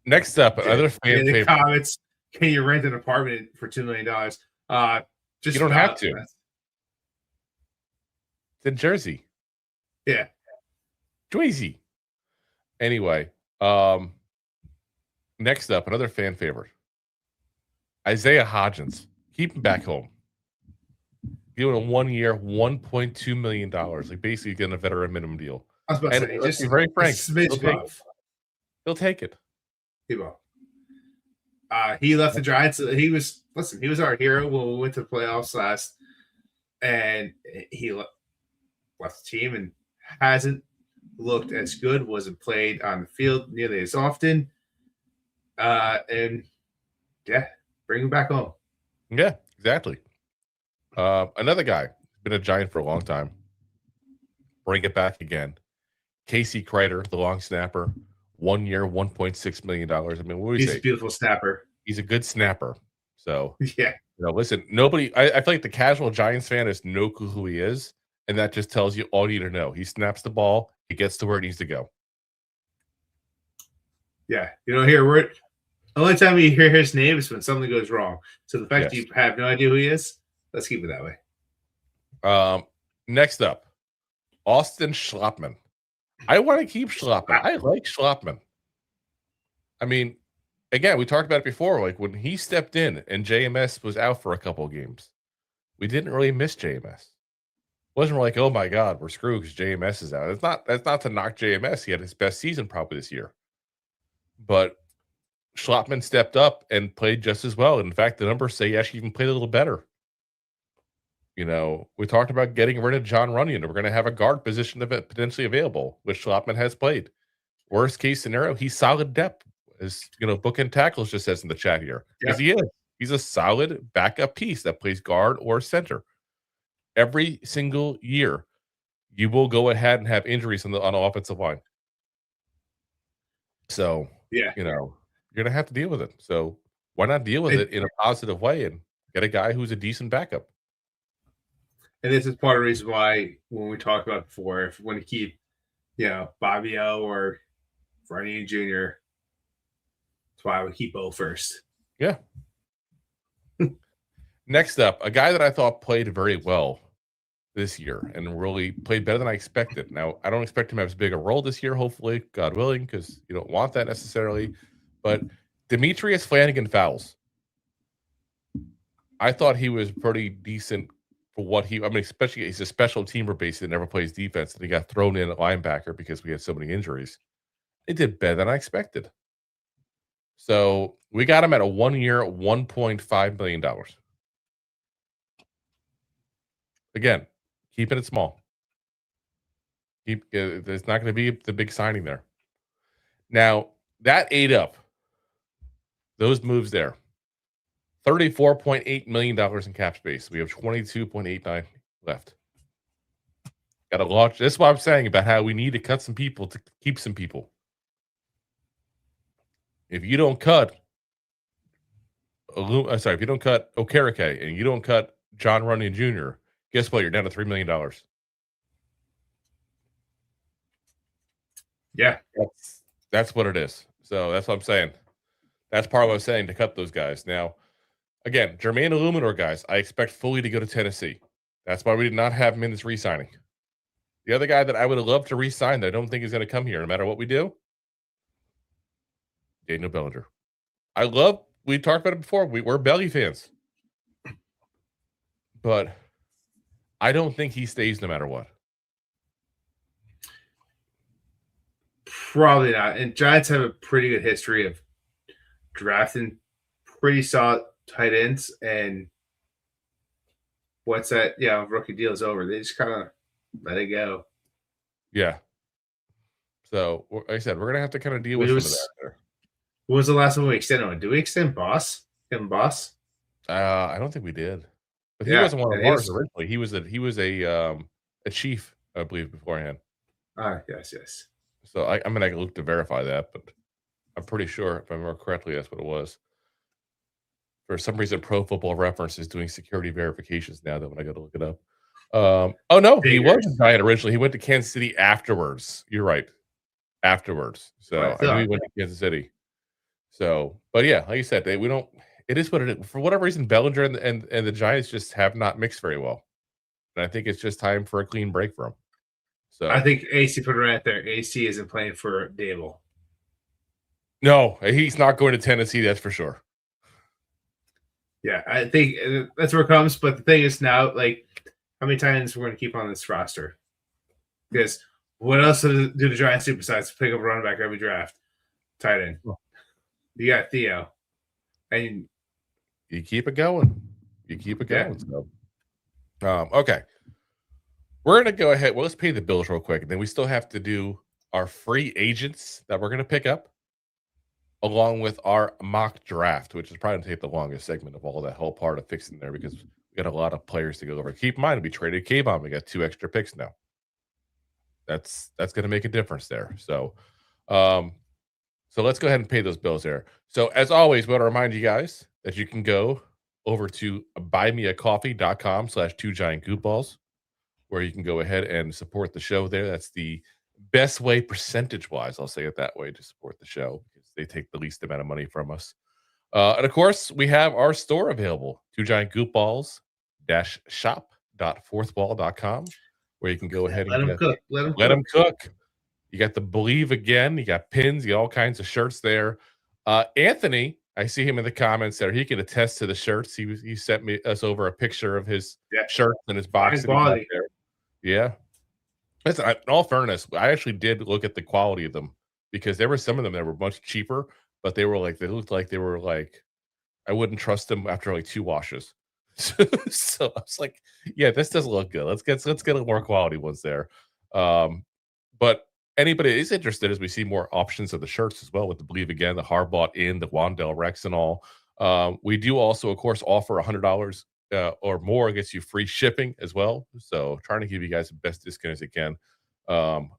Next up, another fan in the favorite. comments, can you rent an apartment for $2 million? You don't have to. It's in Jersey. Yeah. Jersey. Anyway, next up, another fan favorite. Isaiah Hodgins. Keep him back home. Give him a 1 year, $1.2 million. Like basically getting a veteran minimum deal. I was about to say, let's be very frank. He'll take it. He will. He left the Giants. He was our hero when we went to the playoffs last, and he left the team and hasn't looked as good. Wasn't played on the field nearly as often. And yeah, bring him back home. Yeah, exactly. Another guy, been a Giant for a long time. Bring it back again. Casey Kreiter, the long snapper. 1 year, $1.6 million. I mean, what do we say? He's a beautiful snapper. He's a good snapper. So, yeah. Listen, nobody, I feel like the casual Giants fan has no clue who he is. And that just tells you all you need to know. He snaps the ball. He gets to where it needs to go. Yeah. You don't hear word. The only time you hear his name is when something goes wrong. So the fact that you have no idea who he is, let's keep it that way. Next up, Austin Schlottmann. I want to keep Schlottmann. I like Schlottmann. I mean, again, we talked about it before. Like when he stepped in and JMS was out for a couple of games, we didn't really miss JMS. It wasn't like, oh my God, we're screwed because JMS is out. That's not to knock JMS. He had his best season probably this year. But Schlottmann stepped up and played just as well. In fact, the numbers say he actually even played a little better. You know, we talked about getting rid of Jon Runyan, and we're going to have a guard position potentially available, which Schlottmann has played. Worst case scenario, he's solid depth. as bookend tackles just says in the chat here. Because he is. He's a solid backup piece that plays guard or center. Every single year, you will go ahead and have injuries on the offensive line. So, you're going to have to deal with it. So, why not deal with it in a positive way and get a guy who's a decent backup? And this is part of the reason why, when we talked about before, if we want to keep, Bobby O or Runyan Jr., that's why I would keep O first. Yeah. Next up, a guy that I thought played very well this year and really played better than I expected. Now, I don't expect him to have as big a role this year, hopefully, God willing, because you don't want that necessarily. But Demetrius Flannigan-Fowles, I thought he was pretty decent for what especially he's a special teamer basically that never plays defense, and he got thrown in at linebacker because we had so many injuries. He did better than I expected. So we got him at a 1 year, $1.5 million. Again, keeping it small. There's not going to be the big signing there. Now, that ate up those moves there. $34.8 million in cap space. We have 22.89 left. Got to launch. That's what I'm saying about how we need to cut some people to keep some people. If you don't cut if you don't cut Okereke and you don't cut Jon Runyan Jr., guess what? You're down to $3 million. Yeah. That's what it is. So that's what I'm saying. That's part of what I'm saying, to cut those guys. Now, again, Jermaine Eluemunor guys, I expect fully to go to Tennessee. That's why we did not have him in this re-signing. The other guy that I would have loved to re-sign that I don't think is going to come here no matter what we do, Daniel Bellinger. We talked about it before. We're Belly fans. But I don't think he stays no matter what. Probably not. And Giants have a pretty good history of drafting pretty solid tight ends. And once that rookie deal is over, they just kind of let it go. Yeah. So, like I said, we're going to have to kind of deal with some of that there. When was the last one we extended on? Did we extend Boss? I don't think we did. But he wasn't one of ours originally. He was a chief, I believe, beforehand. Yes. So I'm going to look to verify that, but I'm pretty sure, if I remember correctly, that's what it was. For some reason, Pro Football Reference is doing security verifications now that when I go to look it up. Oh, no, he was a Giant originally. He went to Kansas City afterwards. You're right. Afterwards. So I knew he went to Kansas City. So, but yeah, like you said, it is what it is. For whatever reason, Bellinger and the Giants just have not mixed very well. And I think it's just time for a clean break for him. So I think AC put it right there. AC isn't playing for Dable. No, he's not going to Tennessee, that's for sure. Yeah, I think that's where it comes. But the thing is now, like, how many times we're going to keep on this roster? Because what else do the Giants do besides pick up a running back every draft? Tight end. You got Theo. And you keep it going. Yeah. So, okay. We're going to go ahead. Well, let's pay the bills real quick. And then we still have to do our free agents that we're going to pick up, along with our mock draft, which is probably going to take the longest segment of all that whole part of fixing there, because we got a lot of players to go over. Keep in mind, we traded Kayvon. We got 2 extra picks now. That's going to make a difference there. So let's go ahead and pay those bills there. So as always, we want to remind you guys that you can go over to buymeacoffee.com/2giantgoopballs, where you can go ahead and support the show there. That's the best way, percentage-wise, I'll say it that way, to support the show, because they take the least amount of money from us. And of course, we have our store available, 2giantgoopballs-shop.fourthwall.com, where you can go ahead and let them cook. You got the Believe Again. You got pins. You got all kinds of shirts there. Anthony, I see him in the comments there. He can attest to the shirts. He sent us over a picture of his shirts and his box. There. Yeah. Listen, in all fairness, I actually did look at the quality of them, because there were some of them that were much cheaper, but they looked like they were like, I wouldn't trust them after like 2 washes. So I was like, yeah, this doesn't look good. Let's get a more quality ones there. But anybody is interested, as we see more options of the shirts as well with the Believe Again, the Harbaugh in, the Wan'Dale Rex and all. We do also, of course, offer $100 or more gets you free shipping as well. So trying to give you guys the best discount as I can.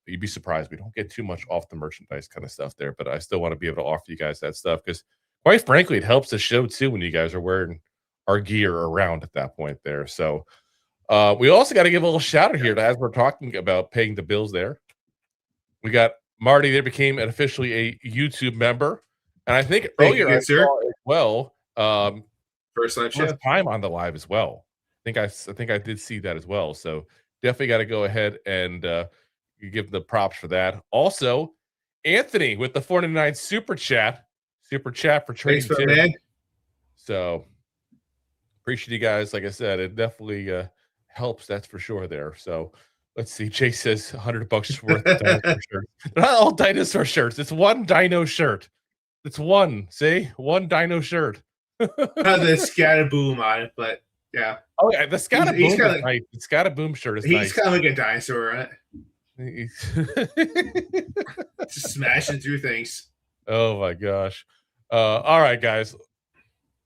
You'd be surprised. We don't get too much off the merchandise kind of stuff there, but I still want to be able to offer you guys that stuff because quite frankly, it helps the show too when you guys are wearing our gear around at that point there. So we also got to give a little shout out here to, as we're talking about paying the bills there. We got Marty there became officially a YouTube member. And I think earlier I saw as well. First time on the live as well. I think I did see that as well. So definitely got to go ahead and you give the props for that. Also, Anthony with the 499 super chat for trading. Thanks, man. So appreciate you guys. Like I said, it definitely helps. That's for sure there. So let's see. Jay says $100 worth of dinosaur shirts. They're not all dinosaur shirts. It's one dino shirt. It's one. See, one dino shirt. The Scataboom on it, but yeah. Oh yeah, the Scataboom is nice. The Scataboom shirt is nice. He's kind of like a dinosaur, right? Just smashing through things. Oh my gosh. All right, guys.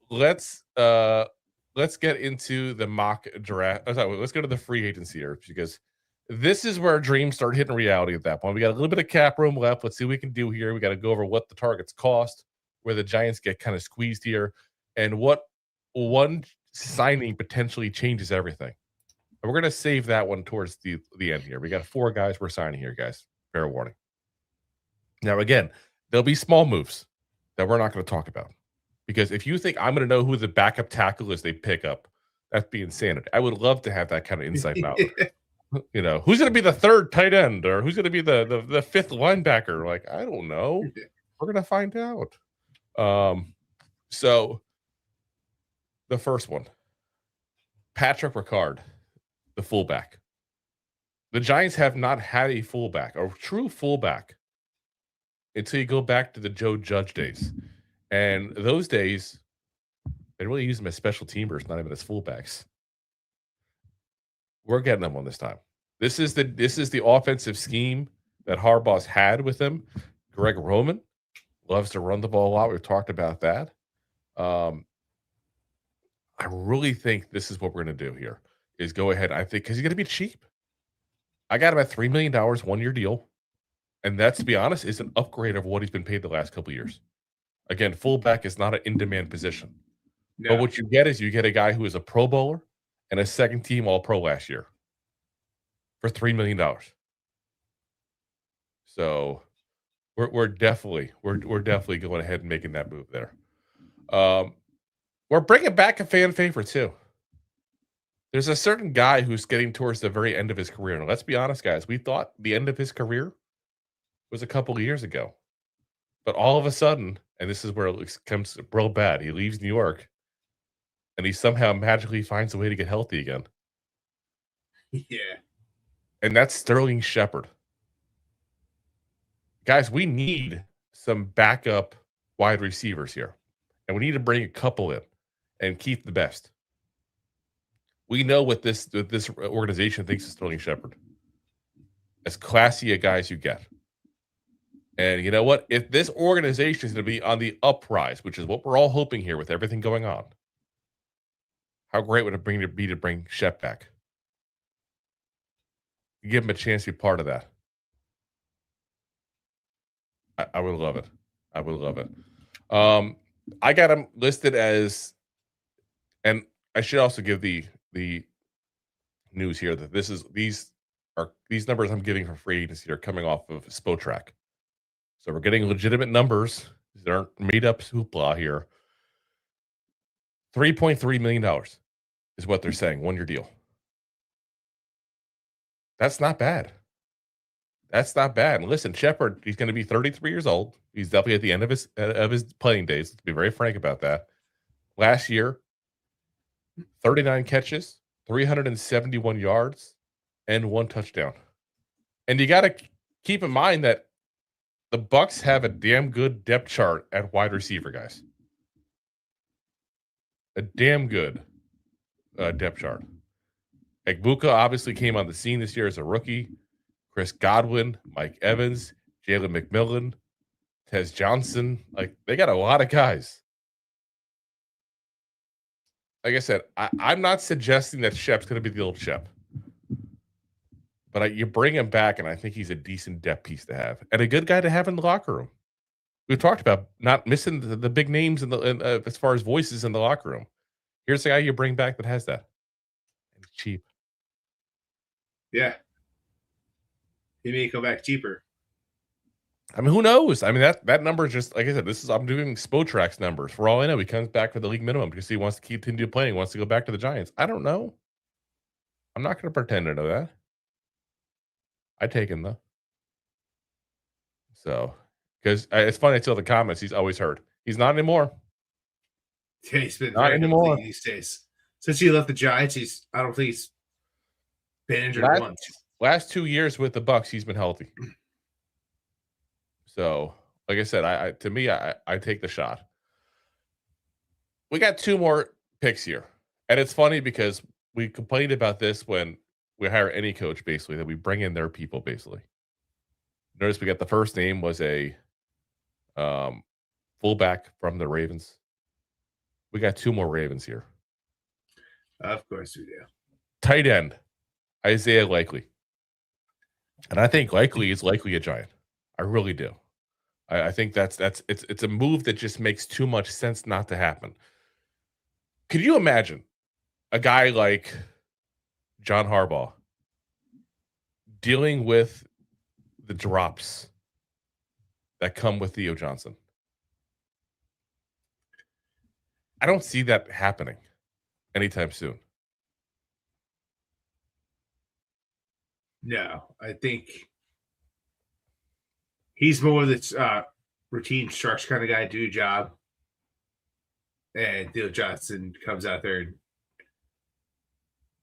Let's get into the mock draft. Let's go to the free agency here because this is where dreams start hitting reality at that point. We got a little bit of cap room left. Let's see what we can do here. We got to go over what the targets cost, where the Giants get kind of squeezed here, and what one signing potentially changes everything. And we're going to save that one towards the end here. We got 4 guys we're signing here, guys. Fair warning. Now, again, there'll be small moves that we're not going to talk about. Because if you think I'm going to know who the backup tackle is they pick up, that'd be insanity. I would love to have that kind of insight knowledge. You know, who's going to be the 3rd tight end or who's going to be the 5th linebacker? Like, I don't know. We're going to find out. So the first one, Patrick Ricard, the fullback. The Giants have not had a fullback, a true fullback, until you go back to the Joe Judge days. And those days, they really used them as special teamers, not even as fullbacks. We're getting them on this time. This is the offensive scheme that Harbaugh's had with him. Greg Roman loves to run the ball a lot. We've talked about that. I really think this is what we're going to do here is go ahead. I think because he's going to be cheap. I got him at $3 million 1-year deal. And that, to be honest, is an upgrade of what he's been paid the last couple of years. Again, fullback is not an in-demand position. No. But what you get is you get a guy who is a Pro Bowler and a second-team All-Pro last year for $3 million. So we're definitely going ahead and making that move there. We're bringing back a fan favorite too. There's a certain guy who's getting towards the very end of his career. Now, let's be honest, guys. We thought the end of his career was a couple of years ago. But all of a sudden, and this is where it comes real bad, he leaves New York, and he somehow magically finds a way to get healthy again. Yeah. And that's Sterling Shepard. Guys, we need some backup wide receivers here. And we need to bring a couple in and keep the best. We know what this organization thinks of Sterling Shepard. As classy a guy as you get. And you know what? If this organization is going to be on the uprise, which is what we're all hoping here with everything going on, how great would it be to bring Shep back? Give him a chance to be part of that. I would love it. I would love it. I got him listed as, and I should also give the news here that these numbers I'm giving for free agency are coming off of Spotrac. So we're getting legitimate numbers. These aren't made up hoopla here. $3.3 million is what they're saying, 1-year deal. That's not bad. That's not bad. And listen, Shepard, he's going to be 33 years old. He's definitely at the end of his playing days. Let's be very frank about that. Last year, 39 catches, 371 yards, and 1 touchdown. And you got to keep in mind that the Bucs have a damn good depth chart at wide receiver, guys. A damn good depth chart. Egbuka obviously came on the scene this year as a rookie. Chris Godwin, Mike Evans, Jalen McMillan, Tez Johnson. Like, they got a lot of guys. Like I said, I'm not suggesting that Shep's going to be the old Shep. But you bring him back, and I think he's a decent depth piece to have. And a good guy to have in the locker room. We've talked about not missing the big names as far as voices in the locker room. Here's the guy you bring back that has that. And it's cheap. Yeah. He may come back cheaper. I mean, who knows? I mean, that number is just, like I said, I'm doing Spotrax numbers. For all I know, he comes back for the league minimum because he wants to continue playing, wants to go back to the Giants. I don't know. I'm not going to pretend to know that. I take him, though. So, because it's funny, I tell the comments, he's always hurt. He's not anymore. Yeah, he's been not anymore these days. Since he left the Giants, I don't think he's been injured once. Last 2 years with the Bucks, he's been healthy. So, like I said, I take the shot. We got 2 more picks here. And it's funny because we complained about this when we hire any coach, basically, that we bring in their people, basically. Notice we got the first name was a fullback from the Ravens. We got 2 more Ravens here. Of course we do. Tight end, Isaiah Likely. And I think Likely is likely a Giant. I really do. I think it's a move that just makes too much sense not to happen. Could you imagine a guy like John Harbaugh dealing with the drops that come with Theo Johnson? I don't see that happening anytime soon. No, I think he's more of this routine structure kind of guy, do a job. And Theo Johnson comes out there and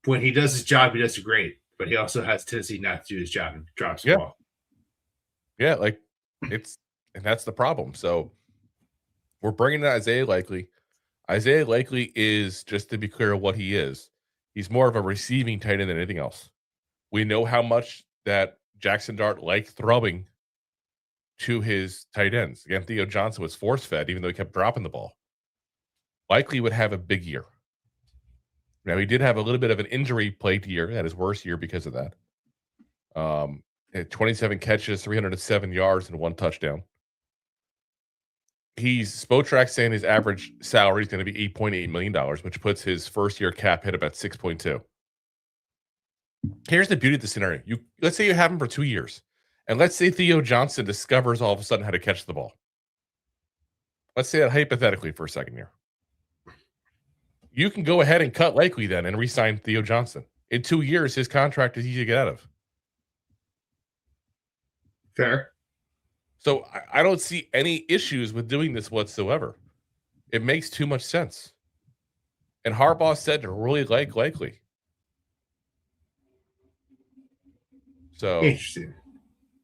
when he does his job, he does it great. But he also has a tendency not to do his job and drops the ball. Yeah, like and that's the problem. So we're bringing in Isaiah Likely. Isaiah Likely is, just to be clear of what he is, he's more of a receiving tight end than anything else. We know how much that Jackson Dart liked throwing to his tight ends. Again, Theo Johnson was force-fed, even though he kept dropping the ball. Likely would have a big year. Now, he did have a little bit of an injury-plagued year, had his worst year because of that. Had 27 catches, 307 yards, and 1 touchdown. He's Spotrac saying his average salary is going to be $8.8 million, which puts his first-year cap hit about 6.2. Here's the beauty of the scenario. Let's say you have him for 2 years, and let's say Theo Johnson discovers all of a sudden how to catch the ball. Let's say that hypothetically for a second here. You can go ahead and cut Likely then and re-sign Theo Johnson. In 2 years, his contract is easy to get out of. Fair. So I don't see any issues with doing this whatsoever. It makes too much sense. And Harbaugh said to really like Likely. So interesting.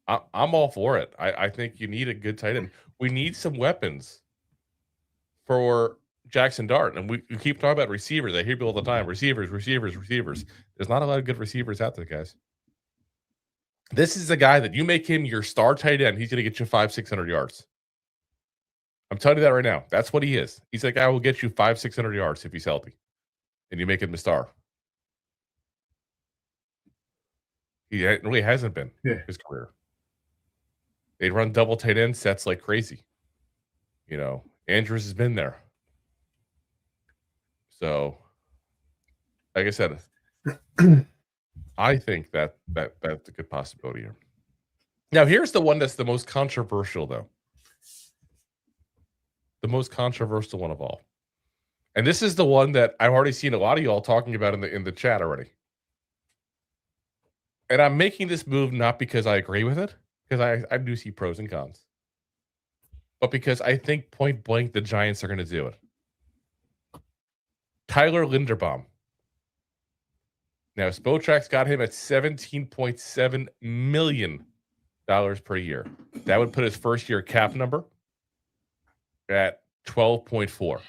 I'm all for it. I think you need a good tight end. We need some weapons for Jackson Dart. And we keep talking about receivers. I hear people all the time. Receivers. There's not a lot of good receivers out there, guys. This is a guy that you make him your star tight end, he's going to get you 500-600 yards. I'm telling you that right now. That's what he is. He's like, I will get you 500-600 yards if he's healthy. And you make him a star. He really hasn't been his career. They run double tight end sets like crazy. You know, Andrews has been there. So, like I said, I think that's a good possibility here. Now, here's the one that's the most controversial, though. The most controversial one of all. And this is the one that I've already seen a lot of y'all talking about in the chat already. And I'm making this move not because I agree with it, because I do see pros and cons, but because I think point blank the Giants are going to do it. Tyler Linderbaum. Now, Spotrac's got him at $17.7 million per year. That would put his first-year cap number at 12.4.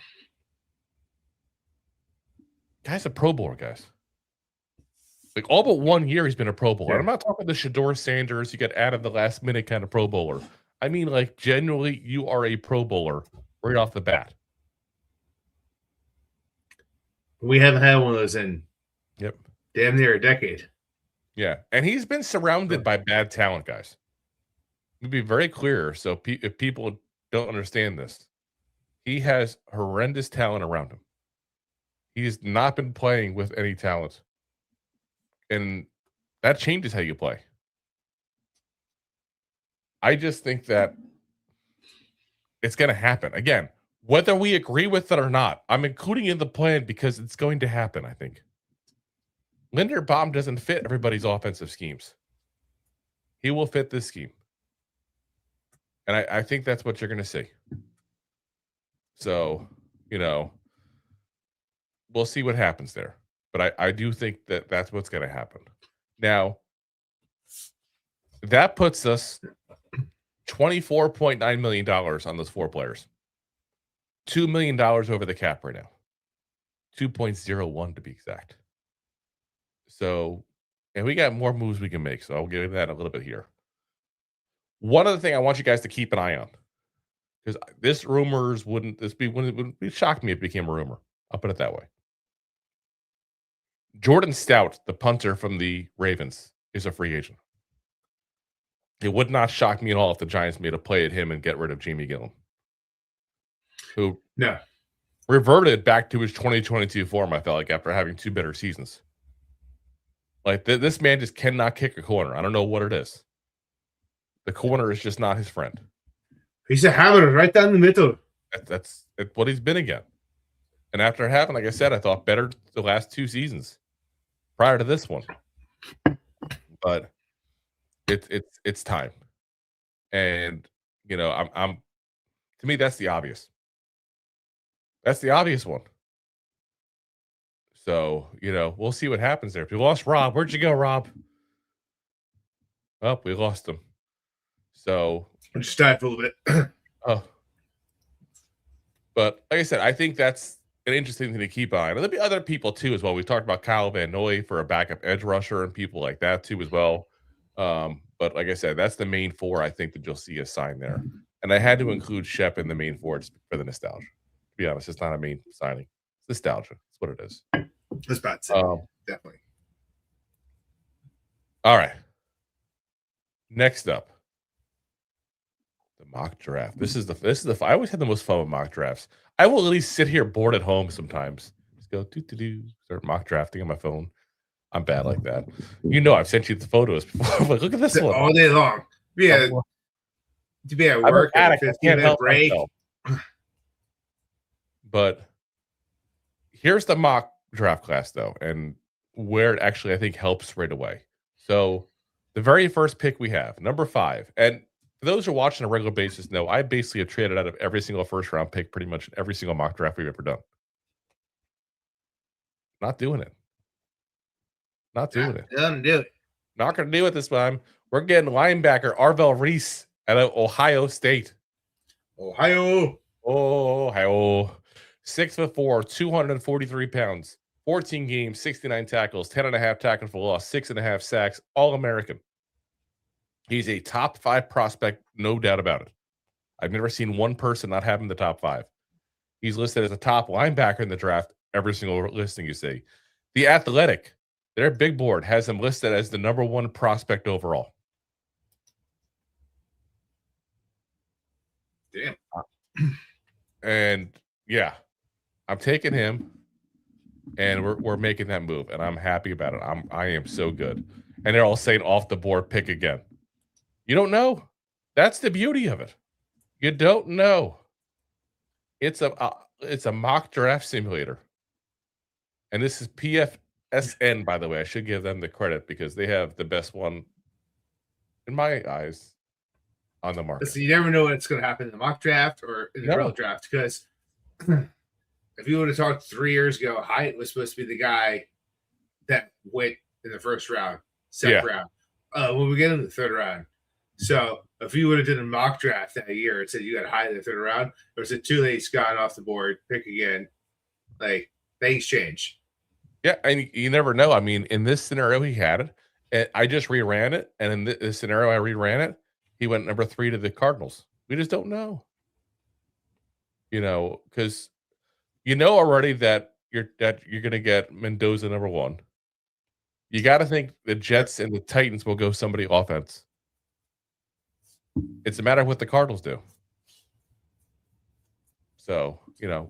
Guy's a Pro Bowler, guys. Like all but 1 year, he's been a Pro Bowler. Yeah. I'm not talking the Shador Sanders, you get out of the last minute kind of Pro Bowler. I mean, like, genuinely, you are a Pro Bowler right off the bat. We haven't had one of those in damn near a decade. Yeah, and he's been surrounded by bad talent, guys. To be very clear, so if people don't understand this, he has horrendous talent around him. He's not been playing with any talent. And that changes how you play. I just think that it's going to happen. Again, whether we agree with it or not, I'm including in the plan because it's going to happen, I think. Linderbaum doesn't fit everybody's offensive schemes. He will fit this scheme. And I think that's what you're going to see. So, we'll see what happens there. But I do think that that's what's going to happen. Now, that puts us $24.9 million on those 4 players. $2 million over the cap right now. 2.01 to be exact. So, and we got more moves we can make. So I'll give that a little bit here. One other thing I want you guys to keep an eye on, because this rumors wouldn't shock me if it became a rumor. I'll put it that way. Jordan Stout, the punter from the Ravens, is a free agent. It would not shock me at all if the Giants made a play at him and get rid of Jamie Gillen, who reverted back to his 2022 form, I felt like, after having 2 better seasons. Like, this man just cannot kick a corner. I don't know what it is. The corner is just not his friend. He's a hammer right down the middle. That's what he's been again. And after it happened, like I said, I thought better the last 2 seasons prior to this one. But it's time. And I'm to me, that's the obvious. That's the obvious one. So, we'll see what happens there. We lost Rob. Where'd you go, Rob? Oh, we lost him. So I just died for a little bit. Oh. But like I said, I think that's an interesting thing to keep on. And there'll be other people too as well. We talked about Kyle Van Noy for a backup edge rusher and people like that too as well. But like I said, that's the main 4 I think that you'll see a sign there. And I had to include Shep in the main 4 just for the nostalgia. To be honest, it's not a main signing. It's nostalgia. That's what it is. That's bad. Definitely. All right. Next up, the mock draft. This is the I always had the most fun with mock drafts. I will at least sit here bored at home sometimes. Just go start mock drafting on my phone. I'm bad like that. I've sent you the photos before. I'm like, look at this one all day long. Yeah, to be at work at a 15-minute break. But here's the mock draft class though, and where it actually I think helps right away. So the very first pick we have, number 5, and for those who are watching on a regular basis know I basically have traded out of every single first round pick pretty much in every single mock draft we've ever done. Not doing it. Not doing it. Not going to do it this time. We're getting linebacker Arvell Reese out of Ohio State. Ohio. 6'4", 243 pounds, 14 games, 69 tackles, 10.5 tackles for loss, 6.5 sacks, All-American. He's a top 5 prospect, no doubt about it. I've never seen one person not have him in the top 5. He's listed as a top linebacker in the draft, every single listing you see. The Athletic, their big board, has him listed as the number 1 prospect overall. Damn. And yeah, I'm taking him, and we're making that move, and I'm happy about it. I am so good. And they're all saying off the board pick again. You don't know. That's the beauty of it. You don't know. It's a mock draft simulator, and this is PFSN, by the way. I should give them the credit because they have the best one, in my eyes, on the market. So you never know what's going to happen in the mock draft or in the real draft, because if you would have talked 3 years ago, Hyatt was supposed to be the guy that went in the first round, second round. When we get into the 3rd round. So if you would have done a mock draft that year and said you got Hyatt in the 3rd round, or was it too late, Scott off the board, pick again? Like, things change. Yeah, and you never know. I mean, in this scenario, he had it. And I just reran it, and in this scenario, I reran it. He went number 3 to the Cardinals. We just don't know, because already that you're going to get Mendoza number 1. You got to think the Jets and the Titans will go somebody offense. It's a matter of what the Cardinals do. So,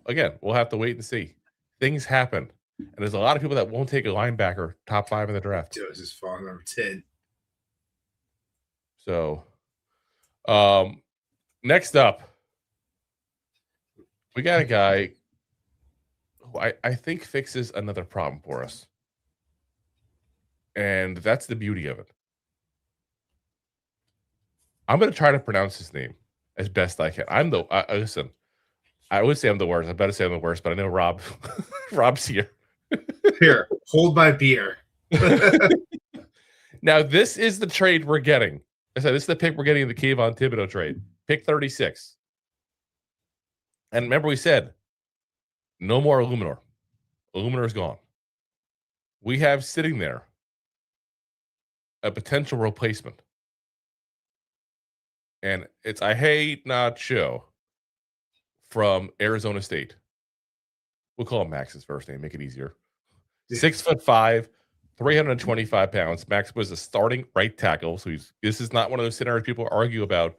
again, we'll have to wait and see. Things happen. And there's a lot of people that won't take a linebacker top 5 in the draft. It was just falling number 10. So, next up, we got a guy who I think fixes another problem for us. And that's the beauty of it. I'm going to try to pronounce his name as best I can. Listen, I would say I'm the worst. I better say I'm the worst, but I know Rob's here. Here, hold my beer. Now, this is the trade we're getting. I said this is the pick we're getting in the Kayvon Thibodeaux trade. Pick 36. And remember we said, no more Eluemunor. Eluemunor is gone. We have sitting there a potential replacement. And it's Hyatt Nacho from Arizona State. We'll call him Max's first name, make it easier. 6'5", 325 pounds. Max was a starting right tackle. So this is not one of those scenarios people argue about.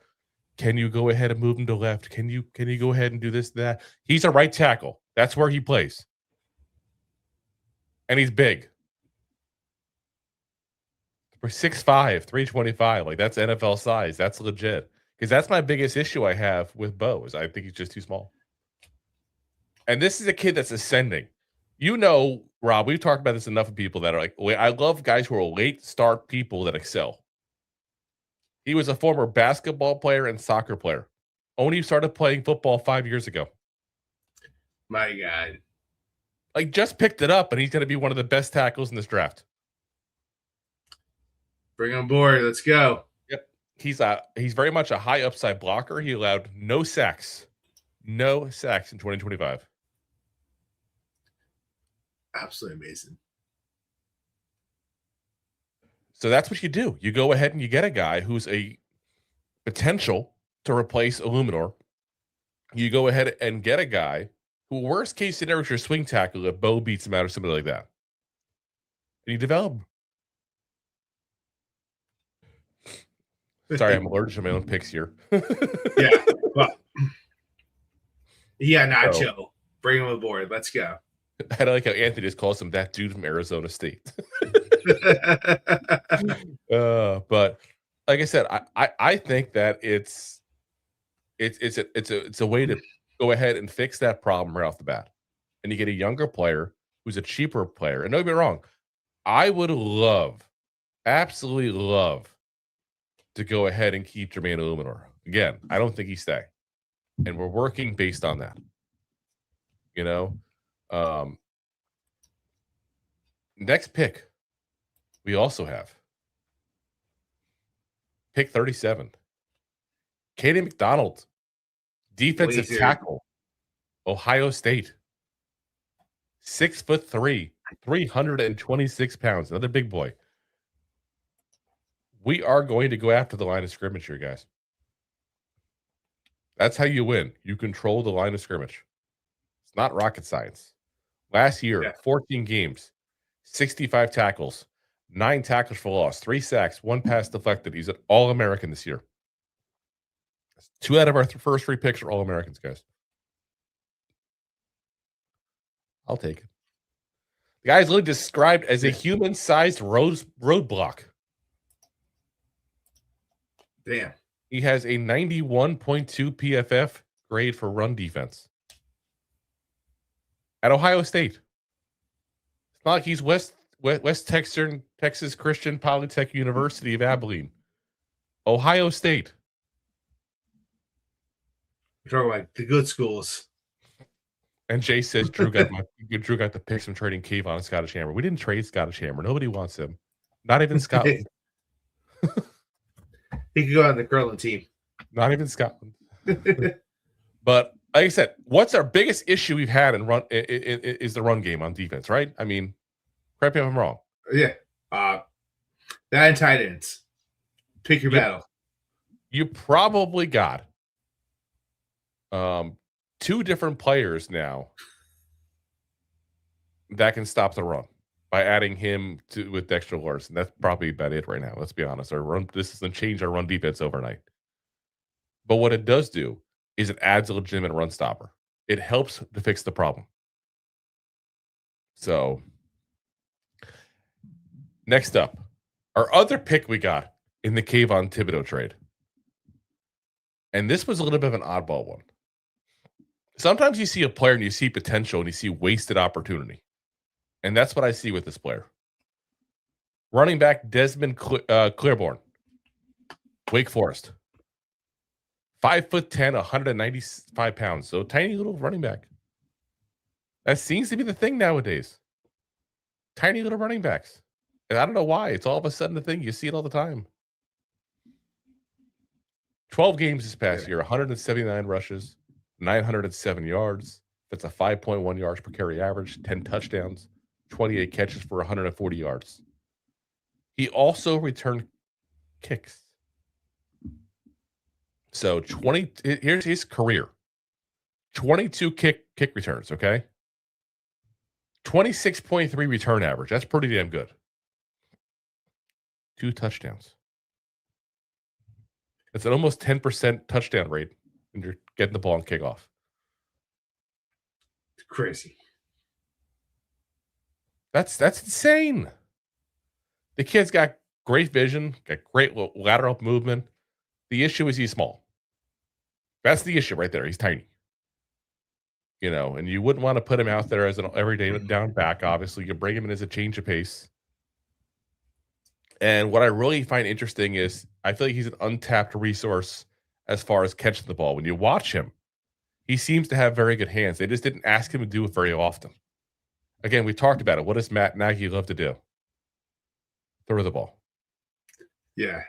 Can you go ahead and move him to left? Can you go ahead and do this, that? He's a right tackle. That's where he plays. And he's big. For 6'5", 325. Like, that's NFL size. That's legit. Because that's my biggest issue I have with Bo, is I think he's just too small. And this is a kid that's ascending. Rob, we've talked about this enough with people that are like, I love guys who are late start people that excel. He was a former basketball player and soccer player. Only started playing football 5 years ago. My God. Like, just picked it up, and he's going to be one of the best tackles in this draft. Bring him on board. Let's go. Yep. He's very much a high upside blocker. He allowed no sacks in 2025. Absolutely amazing. So that's what you do. You go ahead and you get a guy who's a potential to replace Eluemunor. You go ahead and get a guy who, worst case scenario, is your swing tackle if Bo beats him out or something like that. And you develop him. Sorry, I'm allergic to my own picks here. Yeah. Well, Nacho. So, bring him aboard. Let's go. I like how Anthony just calls him that dude from Arizona State. But like I said, I think that it's a way to go ahead and fix that problem right off the bat. And you get a younger player who's a cheaper player. And don't get me wrong, I would absolutely love to go ahead and keep Jermaine Eluemunor. Again, I don't think he's staying. And we're working based on that. Next pick, we also have pick 37. Katie McDonald, defensive tackle, Ohio State. 6'3", 326 pounds, another big boy. We are going to go after the line of scrimmage here, guys. That's how you win. You control the line of scrimmage. It's not rocket science. Last year, 14 games, 65 tackles, 9 tackles for loss, 3 sacks, 1 pass deflected. He's an All-American this year. 2 out of our first 3 picks are All-Americans, guys. I'll take it. The guy is literally described as a human-sized roadblock. Damn. He has a 91.2 PFF grade for run defense at Ohio State. It's not like he's West Texas Christian Polytech University of Abilene. Ohio State. You're talking about the good schools. And Jay says Drew got the picks from trading Kayvon and Scottish Hammer. We didn't trade Scottish Hammer. Nobody wants him. Not even Scotland. He could go on the curling team. Not even Scotland. But like I said, what's our biggest issue we've had in run is the run game on defense, right? I mean, Correct me if I'm wrong. Yeah. That and tight ends. Pick your battle. You probably got 2 different players now that can stop the run by adding him with Dexter Larson. That's probably about it right now. Let's be honest. This doesn't change our run defense overnight. But what it does do is it adds a legitimate run stopper. It helps to fix the problem. So, next up, our other pick we got in the Kayvon Thibodeaux trade. And this was a little bit of an oddball one. Sometimes you see a player and you see potential and you see wasted opportunity. And that's what I see with this player. Running back Desmond Clearborn, Wake Forest. 5'10", 195 pounds. So tiny little running back. That seems to be the thing nowadays. Tiny little running backs. And I don't know why. It's all of a sudden the thing. You see it all the time. 12 games this past year, 179 rushes, 907 yards. That's a 5.1 yards per carry average, 10 touchdowns, 28 catches for 140 yards. He also returned kicks. So here's his career. 22 kick returns, okay? 26.3 return average. That's pretty damn good. 2 touchdowns. It's an almost 10% touchdown rate when you're getting the ball on kickoff. It's crazy. That's insane. The kid's got great vision, got great lateral movement. The issue is he's small. That's the issue right there. He's tiny. You know, and you wouldn't want to put him out there as an everyday down back. Obviously, you bring him in as a change of pace. And what I really find interesting is I feel like he's an untapped resource as far as catching the ball. When you watch him, he seems to have very good hands. They just didn't ask him to do it very often. Again, we talked about it. What does Matt Nagy love to do? Throw the ball. Yeah.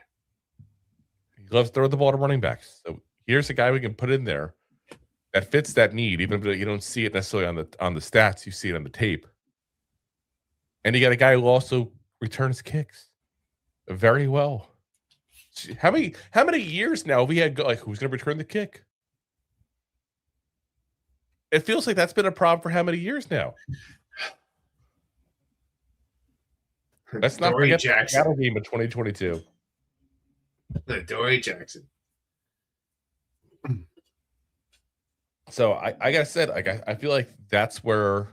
He loves to throw the ball to running backs. So here's a guy we can put in there that fits that need, even if you don't see it necessarily on the stats, you see it on the tape. And you got a guy who also returns kicks very well. How many years now have we had like who's going to return the kick? It feels like that's been a problem for how many years now? Let's not forget the Seattle game in 2022. Dory Jackson. So I gotta say, like I feel like that's where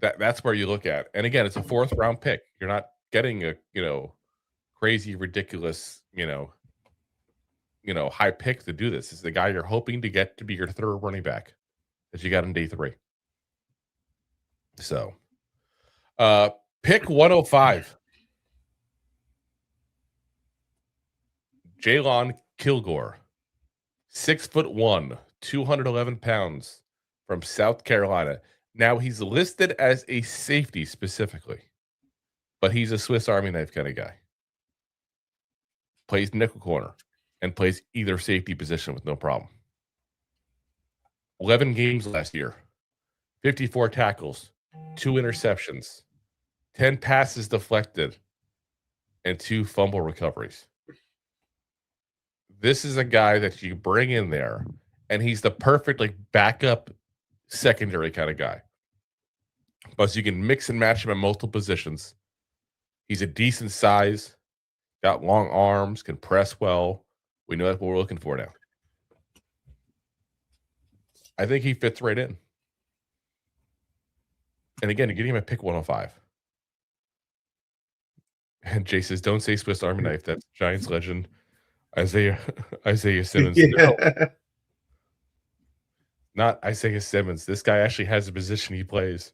you look at. And again, it's a 4th round pick. You're not getting a crazy, ridiculous, high pick to do this. It's the guy you're hoping to get to be your 3rd running back that you got in day 3. So, pick 105. Jalin Kilgore, 6'1", 211 pounds from South Carolina. Now he's listed as a safety specifically, but he's a Swiss Army knife kind of guy. Plays nickel corner and plays either safety position with no problem. 11 games last year, 54 tackles, 2 interceptions, 10 passes deflected, and 2 fumble recoveries. This is a guy that you bring in there, and he's the perfect backup secondary kind of guy. Plus, you can mix and match him in multiple positions. He's a decent size, got long arms, can press well. We know that's what we're looking for now. I think he fits right in. And again, you're getting him at pick 105. And Jay says, don't say Swiss Army knife. That's Giants legend. Isaiah Simmons. Yeah. No. Not Isaiah Simmons. This guy actually has a position he plays.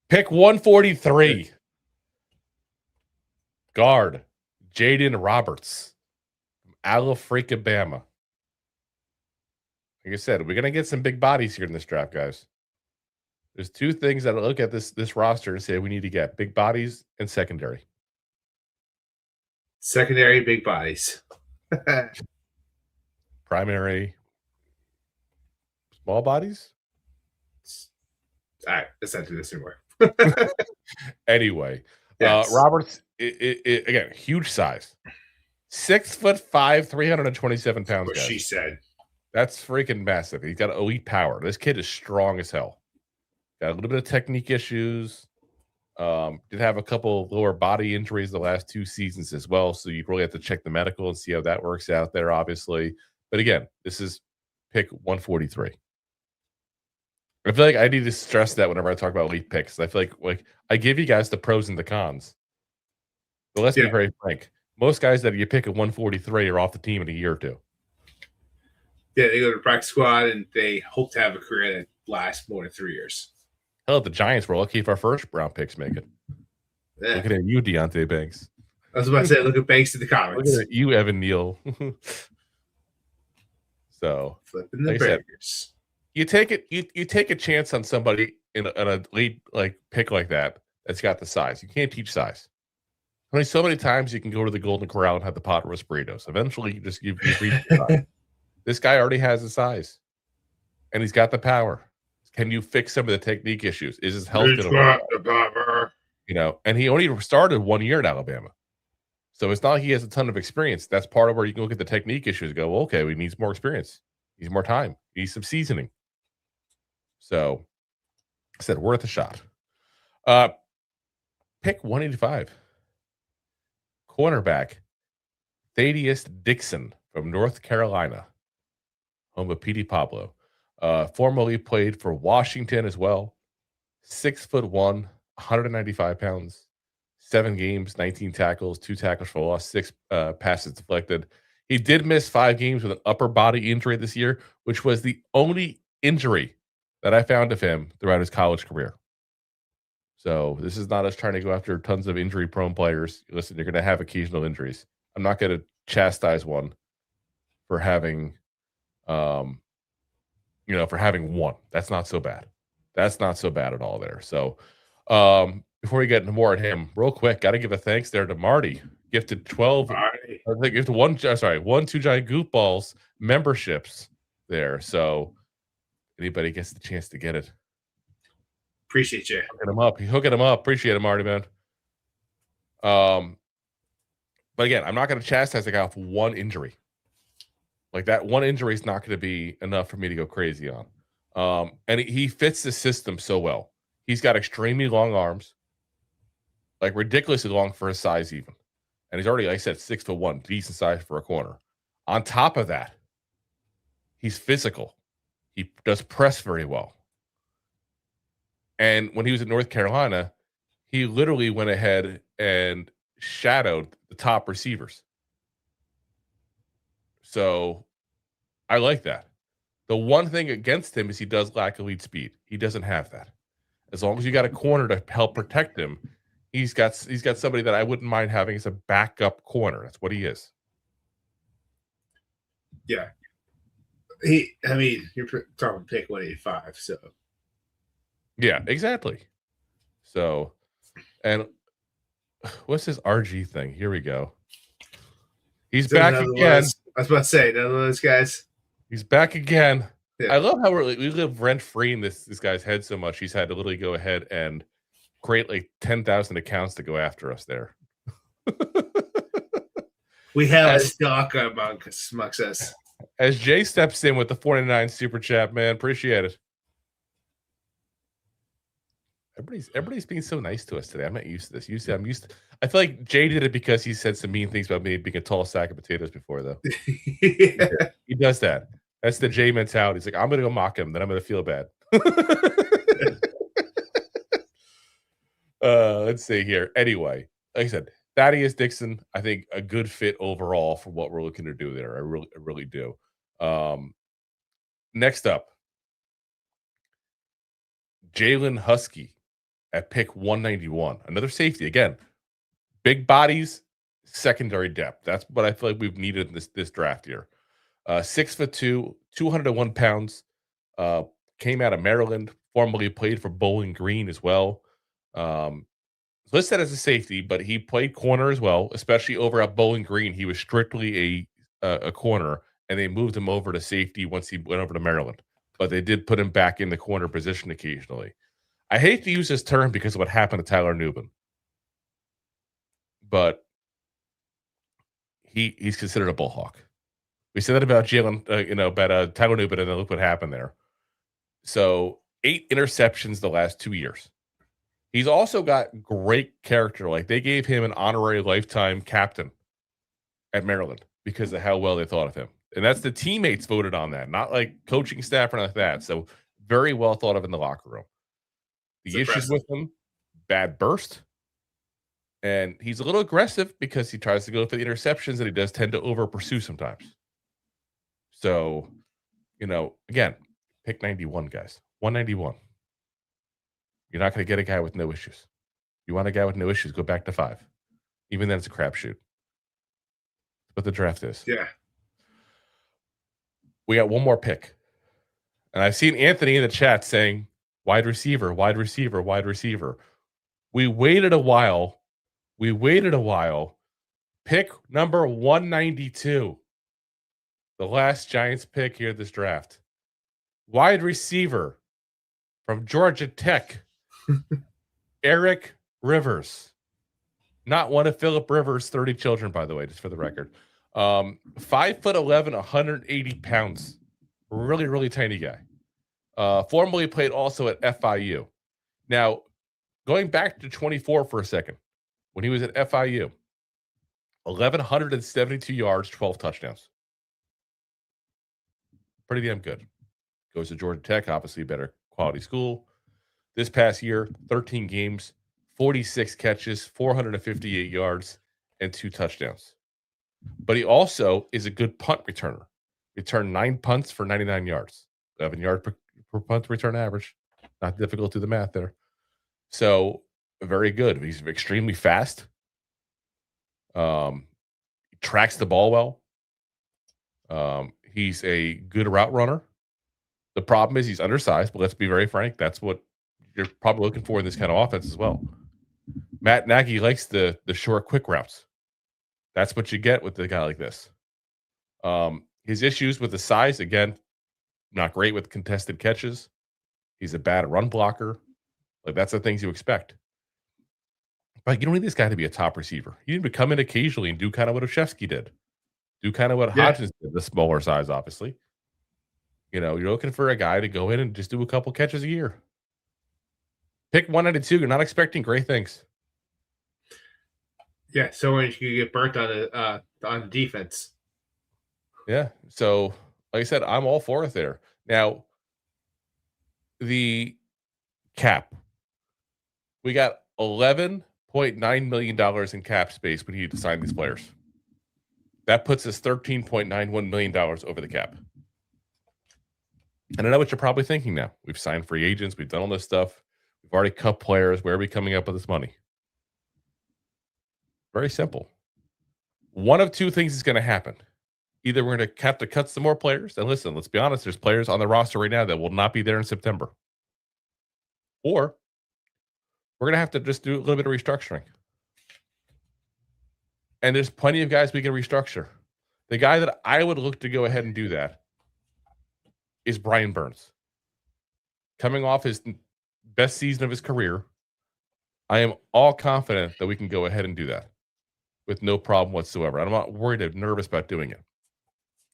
Pick 143. Guard, Jaden Roberts from Alabama. Like I said, we're going to get some big bodies here in this draft, guys. There's 2 things that I look at this roster and say we need to get: big bodies and secondary. Secondary, big bodies. Primary, small bodies? All right, let's not do this anymore. Anyway, Yes. Roberts, again, huge size. 6'5", 327 pounds. What guys. she said. That's freaking massive. He's got elite power. This kid is strong as hell. Got a little bit of technique issues. Did have a couple lower body injuries the last 2 seasons as well. So you really have to check the medical and see how that works out there, obviously. But again, this is pick 143. I feel like I need to stress that whenever I talk about elite picks. I feel like I give you guys the pros and the cons. But let's be very frank. Most guys that you pick at 143 are off the team in a year or two. Yeah, they go to the practice squad and they hope to have a career that lasts more than 3 years. Hell, the Giants were lucky if our first round picks make it. Yeah. Looking at you, Deontay Banks. I was about to say, look at Banks in the comments. Look at you, Evan Neal. So flipping the burgers. You take it. You take a chance on somebody in a late pick like that that's got the size. You can't teach size. Only so many times you can go to the Golden Corral and have the pot roast burritos. Eventually, you reach the size. This guy already has the size, and he's got the power. Can you fix some of the technique issues? Is his health going to work? And he only started 1 year in Alabama. So it's not like he has a ton of experience. That's part of where you can look at the technique issues and go, well, okay, we need more experience. He needs more time. He needs some seasoning. So I said, worth a shot. Pick 185. Cornerback, Thaddeus Dixon from North Carolina, home of Petey Pablo. Formerly played for Washington as well. 6'1", 195 pounds, 7 games, 19 tackles, 2 tackles for loss, 6 passes deflected. He did miss 5 games with an upper body injury this year, which was the only injury that I found of him throughout his college career. So this is not us trying to go after tons of injury-prone players. Listen, you're going to have occasional injuries. I'm not going to chastise one for having, for having one. That's not so bad. That's not so bad at all there. So before we get into more on him, real quick, got to give a thanks there to Marty. Gifted 12. Gifted one 2 Giant Goofballs memberships there. So anybody gets the chance to get it. Appreciate you. Hooking him up. Appreciate it, Marty, man. But again, I'm not going to chastise the guy off one injury. Like that one injury is not going to be enough for me to go crazy on. And he fits the system so well. He's got extremely long arms, like ridiculously long for his size even. And he's already, like I said, 6'1", decent size for a corner. On top of that, he's physical. He does press very well. And when he was in North Carolina, he literally went ahead and shadowed the top receivers. So I like that. The one thing against him is he does lack elite speed. He doesn't have that. As long as you got a corner to help protect him, he's got somebody that I wouldn't mind having as a backup corner. That's what he is. Yeah. You're talking pick 185, so. Yeah, exactly. So, and what's his RG thing? Here we go. He's back again. I was about to say, none of those guys. He's back again. Yeah. I love how we live rent-free in this guy's head so much. He's had to literally go ahead and create like 10,000 accounts to go after us there. We have a stalker amongst us. As Jay steps in with the 49 super chat, man, appreciate it. Everybody's being so nice to us today. I'm not used to this. I feel like Jay did it because he said some mean things about me being a tall sack of potatoes before, though. Yeah. He does that. That's the Jay mentality. He's like, I'm going to go mock him, then I'm going to feel bad. Let's see here. Anyway, like I said, Thaddeus Dixon, I think a good fit overall for what we're looking to do there. I really do. Next up, Jalin Husky at pick 191. Another safety. Again, big bodies, secondary depth. That's what I feel like we've needed in this draft year. 6'2", 201 pounds. Came out of Maryland. Formerly played for Bowling Green as well. Listed as a safety, but he played corner as well, especially over at Bowling Green. He was strictly a corner, and they moved him over to safety once he went over to Maryland. But they did put him back in the corner position occasionally. I hate to use this term because of what happened to Tyler Nubin, but he's considered a bullhawk. We said that about Jalin, about Tyler Nubin, and then look what happened there. So 8 interceptions the last 2 years. He's also got great character. Like, they gave him an honorary lifetime captain at Maryland because of how well they thought of him. And that's the teammates voted on that, not like coaching staff or anything like that. So very well thought of in the locker room. The issues with him, bad burst. And he's a little aggressive because he tries to go for the interceptions, and he does tend to over pursue sometimes. So, again, pick 91, guys. 191. You're not going to get a guy with no issues. You want a guy with no issues, go back to 5. Even then, it's a crapshoot. What the draft is. Yeah. We got one more pick. And I've seen Anthony in the chat saying, wide receiver, wide receiver, wide receiver. We waited a while. Pick number 192. The last Giants pick here this draft. Wide receiver from Georgia Tech. Eric Rivers. Not one of Phillip Rivers' 30 children, by the way, just for the record. 5'11", 180 pounds. Really, really tiny guy. Formerly played also at FIU. Now, going back to 24 for a second, when he was at FIU, 1,172 yards, 12 touchdowns. Pretty damn good. Goes to Georgia Tech, obviously a better quality school. This past year, 13 games, 46 catches, 458 yards, and 2 touchdowns. But he also is a good punt returner. Returned 9 punts for 99 yards. 11 yards per punt return average. Not difficult to do the math there. So, very good. He's extremely fast. He tracks the ball well. He's a good route runner. The problem is he's undersized, but let's be very frank. That's what you're probably looking for in this kind of offense as well. Matt Nagy likes the short, quick routes. That's what you get with a guy like this. His issues with the size, again, not great with contested catches. He's a bad run blocker. Like, that's the things you expect. But you don't need this guy to be a top receiver. You need to come in occasionally and do kind of what Olszewski did. Do kind of what Hodgins did, the smaller size, obviously. You're looking for a guy to go in and just do a couple catches a year. Pick 192. You're not expecting great things. Yeah, so when you get burnt on the defense. Yeah. So, like I said, I'm all for it there. Now, the cap. We got $11.9 million in cap space we need to sign these players. That puts us $13.91 million over the cap. And I know what you're probably thinking now. We've signed free agents. We've done all this stuff. We've already cut players. Where are we coming up with this money? Very simple. One of two things is going to happen. Either we're going to have to cut some more players. And listen, let's be honest. There's players on the roster right now that will not be there in September. Or we're going to have to just do a little bit of restructuring. And there's plenty of guys we can restructure. The guy that I would look to go ahead and do that is Brian Burns. Coming off his best season of his career, I am all confident that we can go ahead and do that with no problem whatsoever. I'm not worried or nervous about doing it.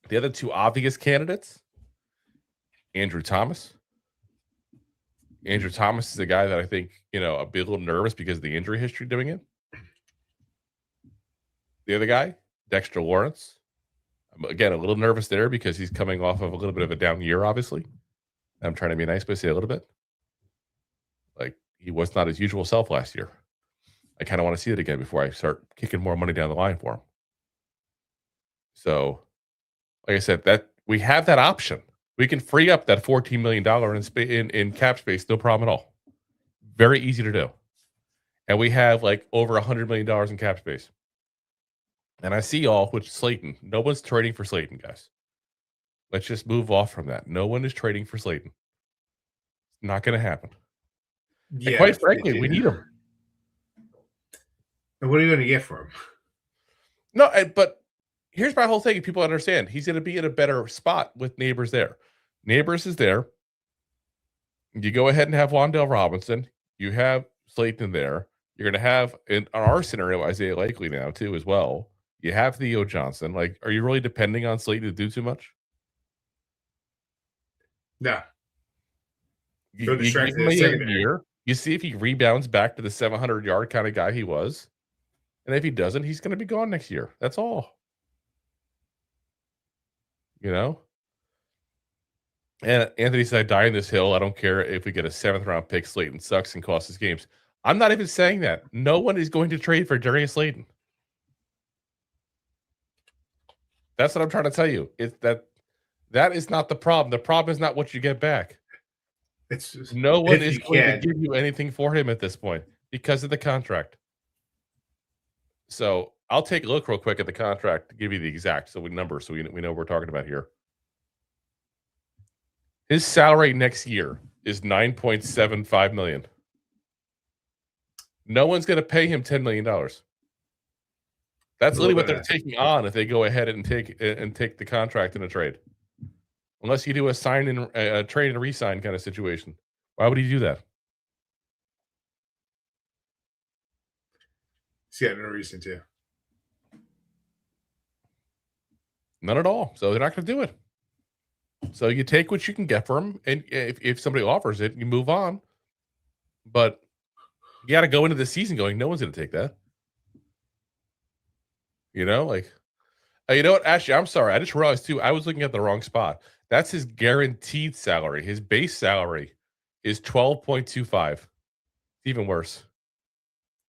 The other two obvious candidates, Andrew Thomas. Andrew Thomas is a guy that I think, I'll be a little nervous because of the injury history doing it. The other guy, Dexter Lawrence. I'm, again, a little nervous there because he's coming off of a little bit of a down year, obviously. I'm trying to be nice, but say a little bit. Like, he was not his usual self last year. I kind of want to see it again before I start kicking more money down the line for him. So, like I said, that we have that option. We can free up that $14 million in cap space, no problem at all. Very easy to do. And we have like over $100 million in cap space. And I see y'all with Slayton. No one's trading for Slayton, guys. Let's just move off from that. No one is trading for Slayton. Not going to happen. Yeah, and quite frankly, we need him. And what are you going to get for him? No, but here's my whole thing. People understand. He's going to be in a better spot with Neighbors there. Neighbors is there. You go ahead and have Wan'Dale Robinson. You have Slayton there. You're going to have, in our scenario, Isaiah Likely now, too, as well. You have Theo Johnson. Like, are you really depending on Slayton to do too much? No. You give him a year. You see if he rebounds back to the 700-yard kind of guy he was. And if he doesn't, he's going to be gone next year. That's all. You know? And Anthony said, I die in this hill. I don't care if we get a 7th-round pick. Slayton sucks and costs us games. I'm not even saying that. No one is going to trade for Darius Slayton. That's what I'm trying to tell you. It's that is not the problem. The problem is not what you get back. It's just, no one is going to give you anything for him at this point because of the contract. So I'll take a look real quick at the contract to give you the exact number so we know what we're talking about here. His salary next year is $9.75 million. No one's going to pay him $10 million. That's literally what they're taking on if they go ahead and take the contract in a trade. Unless you do a sign and a trade and re-sign kind of situation. Why would he do that? He's got no reason to. None at all. So they're not going to do it. So you take what you can get for him, and if somebody offers it, you move on. But you got to go into the season going, no one's going to take that. You know, like, you know what? Actually, I'm sorry. I just realized, too, I was looking at the wrong spot. That's his guaranteed salary. His base salary is $12.25. It's even worse.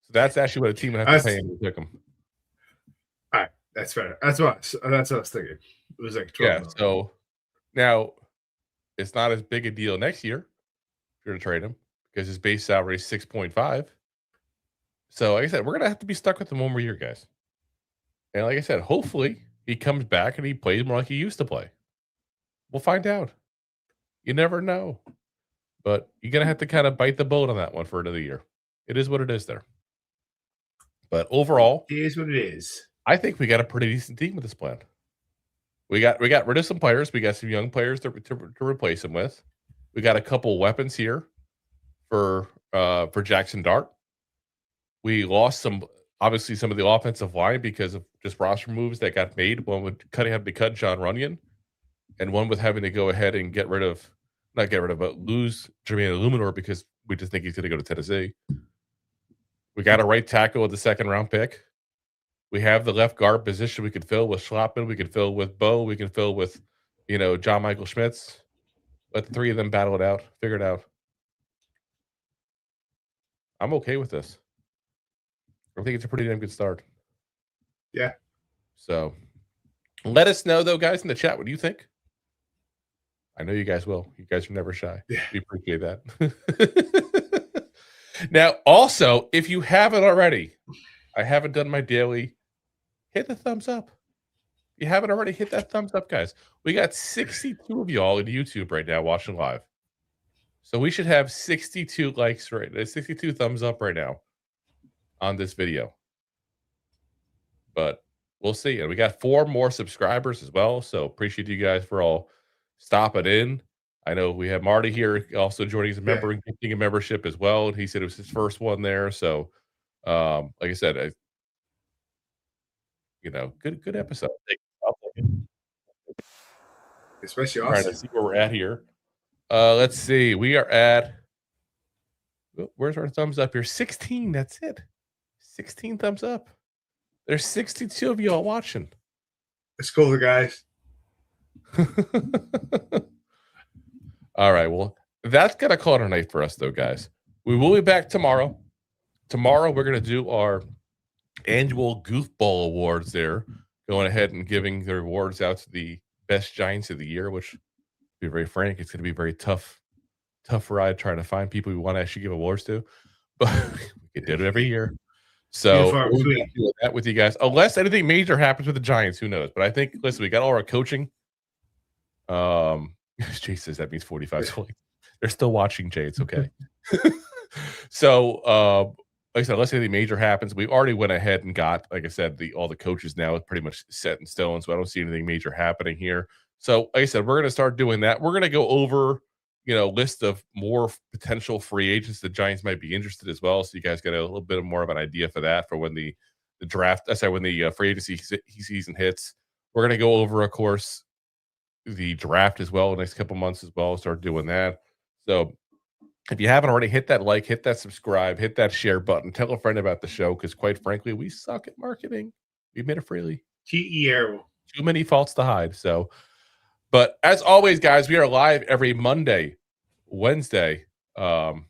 So that's actually what a team would have to pay him to pick him. All right. That's fair. That's what I was thinking. It was like 12. Yeah, so now it's not as big a deal next year if you're going to trade him because his base salary is 6.5. So like I said, we're going to have to be stuck with him one more year, guys. And like I said, hopefully he comes back and he plays more like he used to play. We'll find out. You never know. But you're going to have to kind of bite the bullet on that one for another year. It is what it is there. But overall, it is what it is. I think we got a pretty decent team with this plan. We got rid of some players. We got some young players to replace them with. We got a couple weapons here for Jackson Dart. We lost obviously some of the offensive line because of just roster moves that got made. One with having to cut Jon Runyan, and one with having to go ahead and lose Jermaine Eluemunor because we just think he's going to go to Tennessee. We got a right tackle with the 2nd-round pick. We have the left guard position we could fill with Schlottmann. We could fill with Bo. We can fill with, John Michael Schmitz. Let the three of them battle it out, figure it out. I'm okay with this. I think it's a pretty damn good start. Yeah. So let us know, though, guys, in the chat. What do you think? I know you guys will. You guys are never shy. Yeah. We appreciate that. Now, also, if you haven't already, I haven't done my daily. Hit the thumbs up. If you haven't already, hit that thumbs up, guys. We got 62 of y'all in YouTube right now watching live. So we should have 62 likes right now, 62 thumbs up right now on this video. But we'll see. And we got 4 more subscribers as well. So appreciate you guys for all stopping in. I know we have Marty here also joining as a member and gifting a membership as well. And he said it was his first one there. So like I said, good episode. Especially awesome. Trying to see where we're at here. Let's see. We are at, where's our thumbs up here? 16. That's it. 16 thumbs up. There's 62 of you all watching. It's cool, guys. All right. Well, that's going to call it a night for us, though, guys. We will be back tomorrow. Tomorrow, we're going to do our annual Goofball Awards there, going ahead and giving the rewards out to the best Giants of the year, which, to be very frank, it's going to be a very tough ride trying to find people we want to actually give awards to. But we can do it every year. So we'll do that with you guys. Unless anything major happens with the Giants, who knows? But I think, listen, we got all our coaching. Jay says that means 45. They're still watching, Jay. It's okay. So, like I said, unless anything major happens, we already went ahead and got, like I said, all the coaches now is pretty much set in stone. So I don't see anything major happening here. So, like I said, we're going to start doing that. We're going to go over list of more potential free agents the Giants might be interested as well. So you guys get a little bit more of an idea for that for when the draft. When the free agency season hits. We're going to go over, of course, the draft as well the next couple months as well. Start doing that. So if you haven't already, hit that like, hit that subscribe, hit that share button, tell a friend about the show because quite frankly, we suck at marketing. We made it freely. Too many faults to hide. So, but as always, guys, we are live every Monday, Wednesday. The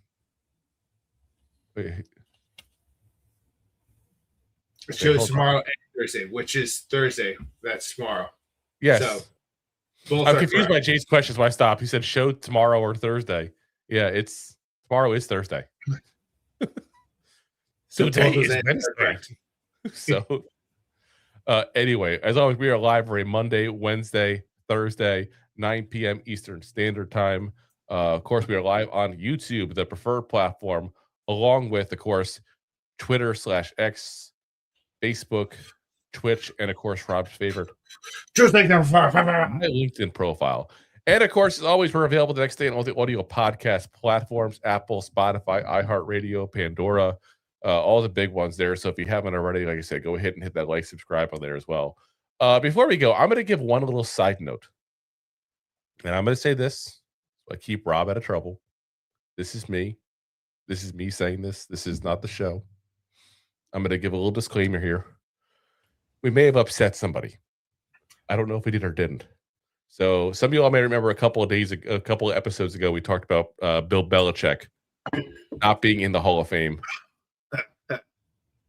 show's tomorrow and Thursday, which is Thursday. That's tomorrow. Yes. So I'm confused by Jay's questions. Why stop? He said show tomorrow or Thursday. Yeah, tomorrow is Thursday. So today is Wednesday. So anyway, as always, we are live every Monday, Wednesday, Thursday, 9 p.m. Eastern Standard Time. Of course, we are live on YouTube, the preferred platform, along with, of course, Twitter/X, Facebook, Twitch, and of course, Rob's favorite, just like my LinkedIn profile. And of course, as always, we're available the next day on all the audio podcast platforms: Apple, Spotify, iHeartRadio, Pandora, all the big ones there. So if you haven't already, like I said, go ahead and hit that like, subscribe on there as well. Before we go, I'm going to give one little side note, and I'm going to say this: I keep Rob out of trouble. This is me. This is me saying this. This is not the show. I'm going to give a little disclaimer here. We may have upset somebody. I don't know if we did or didn't. So some of you all may remember a couple of episodes ago, we talked about Bill Belichick not being in the Hall of Fame.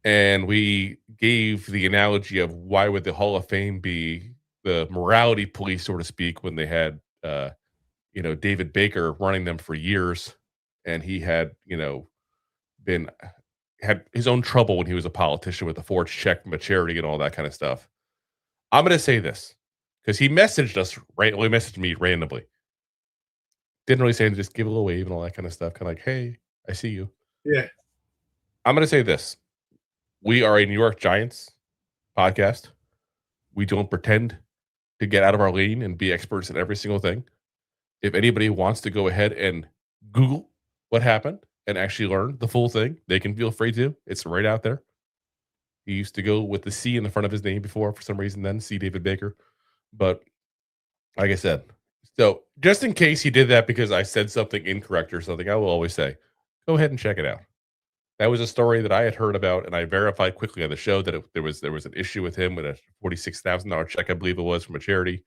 And we gave the analogy of why would the Hall of Fame be the morality police, so to speak, when they had, David Baker running them for years. And he had, had his own trouble when he was a politician with a forged check from a charity and all that kind of stuff. I'm going to say this because he messaged us, right? Well, he messaged me randomly. Didn't really say anything, just give a little wave and all that kind of stuff. Kind of like, hey, I see you. Yeah. I'm going to say this. We are a New York Giants podcast. We don't pretend to get out of our lane and be experts in every single thing. If anybody wants to go ahead and Google what happened and actually learn the full thing, they can feel free to. It's right out there. He used to go with the C in the front of his name before, for some reason, then C. David Baker. But like I said, so just in case he did that because I said something incorrect or something, I will always say, go ahead and check it out. That was a story that I had heard about, and I verified quickly on the show that there was an issue with him with a $46,000 check, I believe it was, from a charity,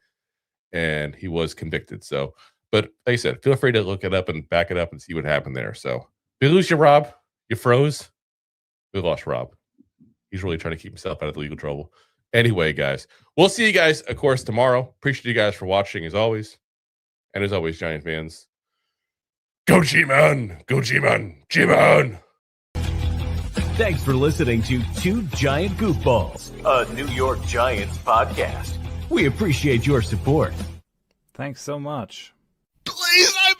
and he was convicted. So, but like I said, feel free to look it up and back it up and see what happened there. So, we lose you, Rob. You froze. We lost Rob. He's really trying to keep himself out of the legal trouble. Anyway, guys, we'll see you guys, of course, tomorrow. Appreciate you guys for watching, as always. And as always, Giant fans, go G-Man! Go G-Man! G-Man! Thanks for listening to Two Giant Goofballs, a New York Giants podcast. We appreciate your support. Thanks so much. Please, I'm